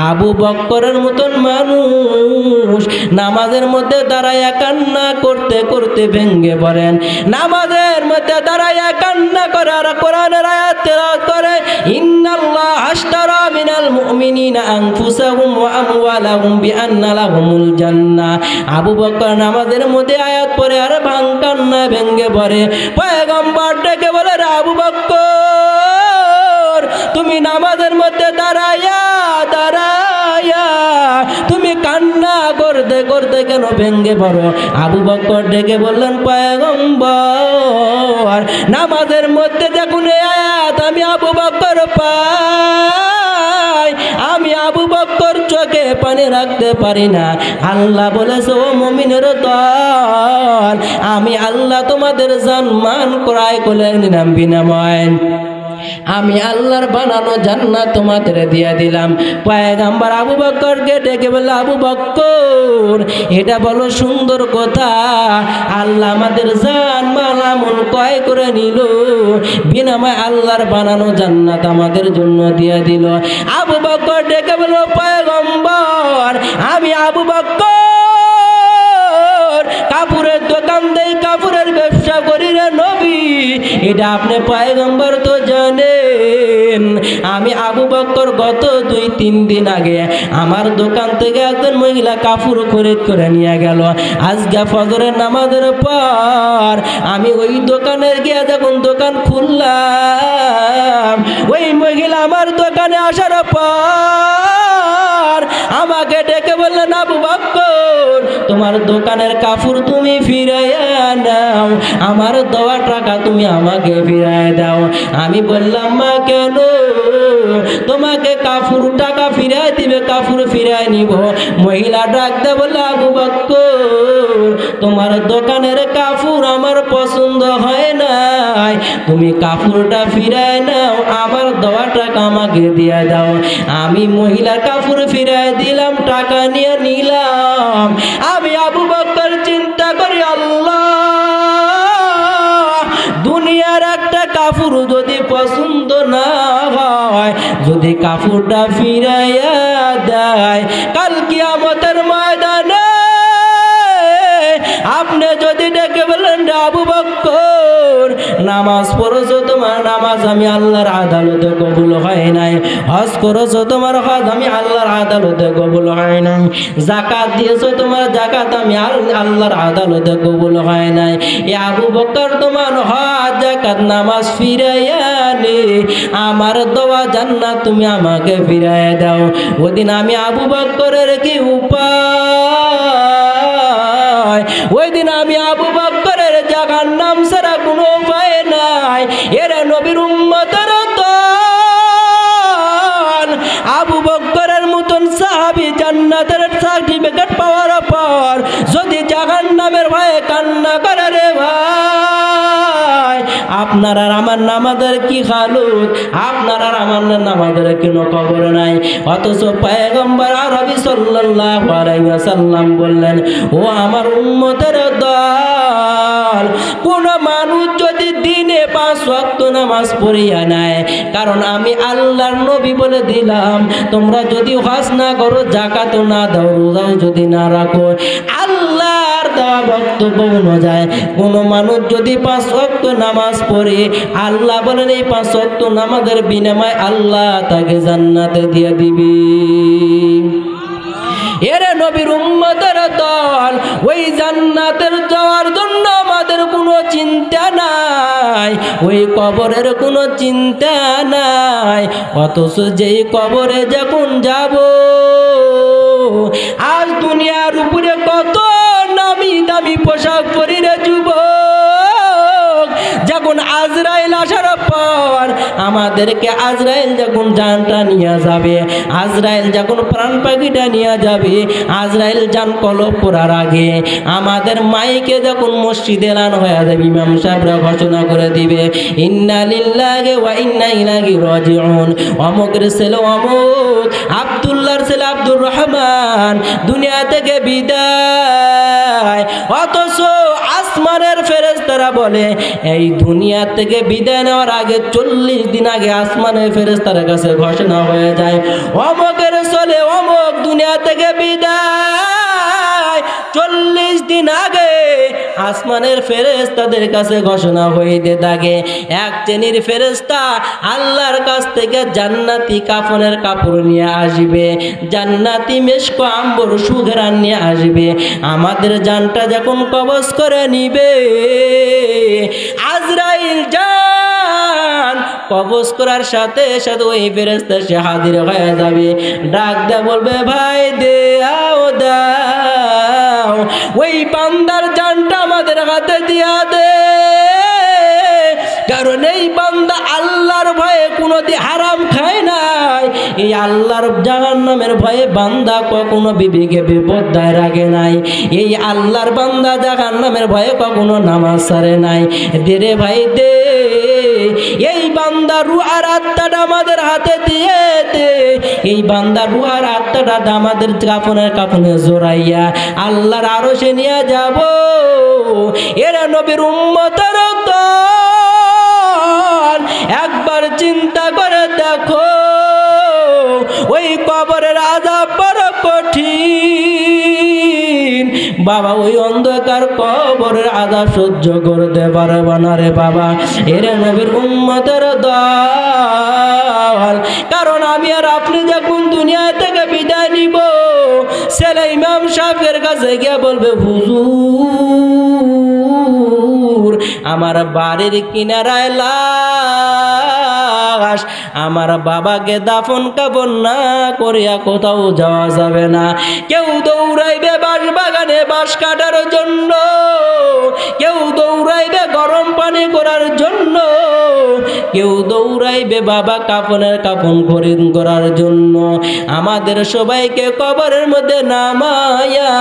আবু বকরের মতন মানুষ নামাজের মধ্যে দাঁড়াইয়া কান্না করতে করতে ভেঙ্গে পড়েন। নামাজের মধ্যে দাঁড়াইয়া কান্না করে আর কোরআনের আয়াত তেলাওয়াত করে, ইন্নাল্লাহ আশতারা মিনাল মুমিনিনা আনফুসাহুম ওয়া আমওয়ালাহুম বিআন্না লাহুমুল জান্নাহ। আবু বকর নামাজের মধ্যে আয়াত পড়ে আর কান্না ভেঙ্গে পড়ে। পয়গম্বর ডেকে বলে, আবু বকর তুমি নামাজের মধ্যে দাঁড়াইয়া তুমি কান্না করতে করতে কেন ভেঙ্গে পড়ো? আবু বকর ডেকে বললেন, পয়গম্বর নামাজের মধ্যে দেখুন আয়াত আমি আবু বকর পাই, আমি আবু বকর চোখে পানি রাখতে পারি না। আল্লাহ বলেছে, ও মুমিনের দল, আমি আল্লাহ তোমাদের জান মান ক্রয় করে নিলাম বিনিময়। আমি আল্লাহর বানানো জান্নাত তোমাদের দিয়ে দিলাম। পয়গম্বর আবু বকরকে ডেকে বলল, আবু বকর, এটা বলো সুন্দর কথা, আল্লাহ আমাদের জান মাল আমল ক্রয় করে নিল, বিনিময়ে আল্লাহর বানানো জান্নাত আমাদের জন্য দিয়ে দিল। আবু বকর ডেকে বলল, পয়গম্বর, আমি আবু বকর কাপড়ের দোকান দেই, কাপড়ের ব্যবসা করি রে নবী, এটা আপনি পয়গম্বর তো জানেন। আমি আবু বকর গত 2-3 দিন আগে আমার দোকান থেকে একজন মহিলা কাপড় খরিদ করে নিয়ে গেল। আজকে ফজরের নামাজের পর আমি ওই দোকানে গিয়ে যখন দোকান খুললাম, ওই মহিলা আমার দোকানে আসার পর আমাকে ডেকে বললেন, আবু বকর, তোমার দোকানের কাপড় তুমি ফিরাইয়া নাও, আমার দেওয়া টাকা তুমি আমাকে ফিরাই দাও। আমি বললাম, মা কেন? তোমাকে কাপড় টাকা ফিরাই দিবে, কাপড় ফিরাই নিব। মহিলা ডাকতে বলল, আবু বকর, তোমার দোকানের কাপড় আমার পছন্দ হয় নাই, তুমি কাপড়টা ফিরাই নাও, আমার দেওয়া টাকা আমাকে দিয়ে দাও। আমি মহিলার কাপড় ফিরাই দিলাম, টাকা নিয়ে নিলাম। আমি আবু বকর চিন্তা করি, আল্লাহ, দুনিয়ার একটা কাপড় যদি পছন্দ না হয়, যদি কাপড়টা ফিরাইয়া দেয়, কাল কিয়ামতের ময়দানে আপনি যদি ডেকে বলেন, আবু বকর, নামাজ পড়েছো, তোমার নামাজ আমি আল্লাহর আদালতে কবুল হয় নাই, হজ করেছো, তোমার হজ আমি আল্লাহর আদালতে কবুল হয় নাই, যাকাত দিয়েছো, তোমার যাকাত আমি আল্লাহর আদালতে কবুল হয় নাই, এ আবু বকর তোমার হজ যাকাত নামাজ ফিরাইয়া নে, আমার দেওয়া জান্নাত তুমি আমাকে ফিরাইয়া দাও। ওদিন আমি আবু বকরের কি উপায়? ওই দিন আমি আবু বকরের জাহান্নাম ছাড়া কোনো উপায় নাই। এরা নবীর উম্মতের দল, আবু বকরের মতন সাহাবী জান্নাতের সার্টিফিকেট পাওয়ার পর যদি জাহান্নামের ভয়ে কান্না করে, রে ভাই, আপনার আর আমার নামাজের কি হালত? আপনার আর আমার নামাজের কোনো খবর নাই। অথচ পয়গম্বর আরবি সাল্লাল্লাহু আলাইহি ওয়াসাল্লাম বললেন, ও আমার উম্মতের দল, কোন মানুষ যদি দিনে 5 ওয়াক্ত নামাজ পড়িয়া নেয়, কারণ আমি আল্লাহর নবী বলে দিলাম, তোমরা যদি হজ না করো, যাকাত না দাও, রোজাও যদি না রাখো, আল্লাহর দেওয়া বক্তব্য অনুযায়ী কোন মানুষ যদি 5 ওয়াক্ত নামাজ পড়ে, আল্লাহ বলেন এই 5 ওয়াক্ত নামাজের বিনিময়ে আল্লাহ তাকে জান্নাতে দিয়ে দিবে। এরে নবীর উম্মতের দল, ওই জান্নাতের যাওয়ার জন্য আমাদের কোনো চিন্তা নাই, ওই কবরের কোনো চিন্তা নাই। অথচ যেই কবরে যখন যাব, আজ দুনিয়ার উপরে কত নামি দামি পোশাক পরি রে যুবক, যখন আজরাইল আসার পর আমাদেরকে আজরাইল যখন জানটা নিয়ে যাবে, আজরাইল যখন প্রাণ পাখিটা নিয়ে যাবে, আজরাইল জান কলব পড়ার আগে আমাদের মাইকে যখন মসজিদে এলান হয়ে যাবে, ইমাম সাহেবরা ঘোষণা করে দিবে, ইন্না লিল্লাহি ওয়া ইন্না ইলাইহি রাজিউন, অমুকের ছেলে অমুক, আব্দুল্লাহর ছেলে আব্দুর রহমান দুনিয়া থেকে বিদায়। অথচ আসমানের ফেরেশতারা বলে, এই দুনিয়া থেকে বিদায় নেওয়ার আগে 40 দিন আগে আসমানের ফেরেশতার কাছে ঘোষণা হয়ে যায়, অমুকের ছেলে অমুক দুনিয়া থেকে বিদায়। 40 দিন আগে আসমানের ফেরেশতাদের কাছে ঘোষণা হইতে থাকে। এক শ্রেণীর ফেরেশতা আল্লাহর কাছ থেকে জান্নাতি কাফনের কাপড় নিয়ে আসবে, জান্নাতি মেশক আম্বর সুঘ্রাণ নিয়ে আসবে। আমাদের জানটা যখন কবজ করে নিবে, আজরাইল জান কবজ করার সাথে সাথে ওই ফেরেশতা সে হাজির হয়ে যাবে, ডাক দিয়ে বলবে, ভাই দাও দাও, ওই বান্দার জানটা আমাদের হাতে দিয়া দে। কারণ এই বান্দা আল্লাহর ভয়ে কোনোদিন হারাম খায় নাই। এই আল্লাহর জাহান্নামের ভয়ে বান্দা কখনো বিবেকে বিপদায় রাখে নাই। এই আল্লাহর বান্দা জাহান্নামের ভয়ে কখনো নামাজ ছাড়ে নাই। দে রে ভাই দে, এই বান্দা রুহার আত্মাটা আমাদের হাতে দিয়ে দে। এই বান্দা রুহার আত্মাটা আমাদের কাফনে জোড়াইয়া আল্লাহর আরশে নিয়ে যাব। এরা নবীর উম্মতের দল, একবার চিন্তা করে দেখো ওই কবরের আযাব বড় কঠিন বাবা। ওই অন্ধকার কবরের আযাব সহ্য করতে পারবে না রে বাবা। এরা নবীর উম্মতের দল। কারণ আমি আর আপনি যখন দুনিয়া থেকে বিদায় নিব, ছেলে ইমাম সাহেবের কাছে গিয়ে বলবে, হুজুর আমার বাড়ির কিনারায় লাশ, আমার বাবাকে দাফন কাফন না করিয়া কোথাও যাওয়া যাবে না। কেউ দৌড়াইবে বাঁশ বাগানে বাঁশ কাটার জন্য, কেউ দৌড়াইবে গরম পানি করার জন্য, কেউ দৌড়াইবে বাবা কাফনের কাফন খরিদ করার জন্য। আমাদের সবাইকে কবরের মধ্যে নামাইয়া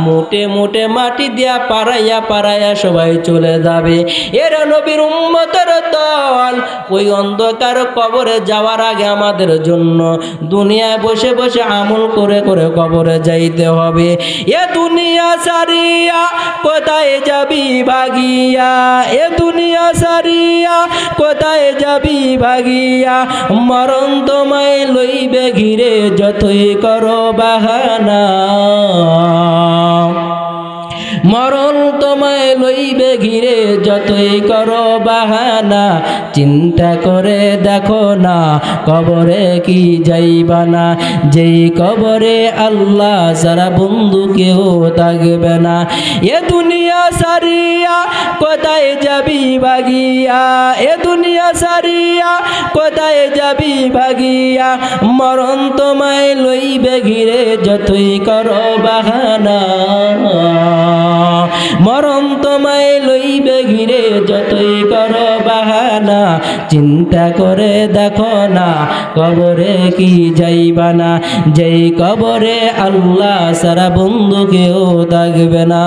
মোটে মোটে মাটি দিয়া পাড়াইয়া পাড়াইয়া সবাই চলে যাবে। এরা নবীর উম্মতের দল। ওই অন্ধকার কবরে যাওয়ার আগে আমাদের জন্য দুনিয়ায় বসে বসে আমল করে করে কবরে যাইতে হবে। এ দুনিয়া সারিয়া কোথায় যাবি ভাগিয়া, এ দুনিয়া সারিয়া কোথায় যাবি ভাগিয়া, মরণ তোমায় লইবে ঘিরে যতই করো বাহানা, মরণ তোমায় লইবে ঘিরে যতই করো বাহানা। চিন্তা করে দেখো না কবরে কি যাইবা না, যেই কবরে আল্লাহ ছাড়া বন্ধু কেউ থাকবে না। এ দুনিয়া সারিয়া কোথায় যাবি ভাগিয়া, এ দুনিয়া সারিয়া কোথায় যাবি ভাগিয়া, মরণ তোমায় লইবে ঘিরে যতই করো বাহানা, মরণ তোমায় লইবে ঘিরে যতই করো বাহানা। চিন্তা করে দেখো না কবরে কি যাইবা না, যেই কবরে আল্লাহ ছাড়া বন্ধু কেউ থাকবে না।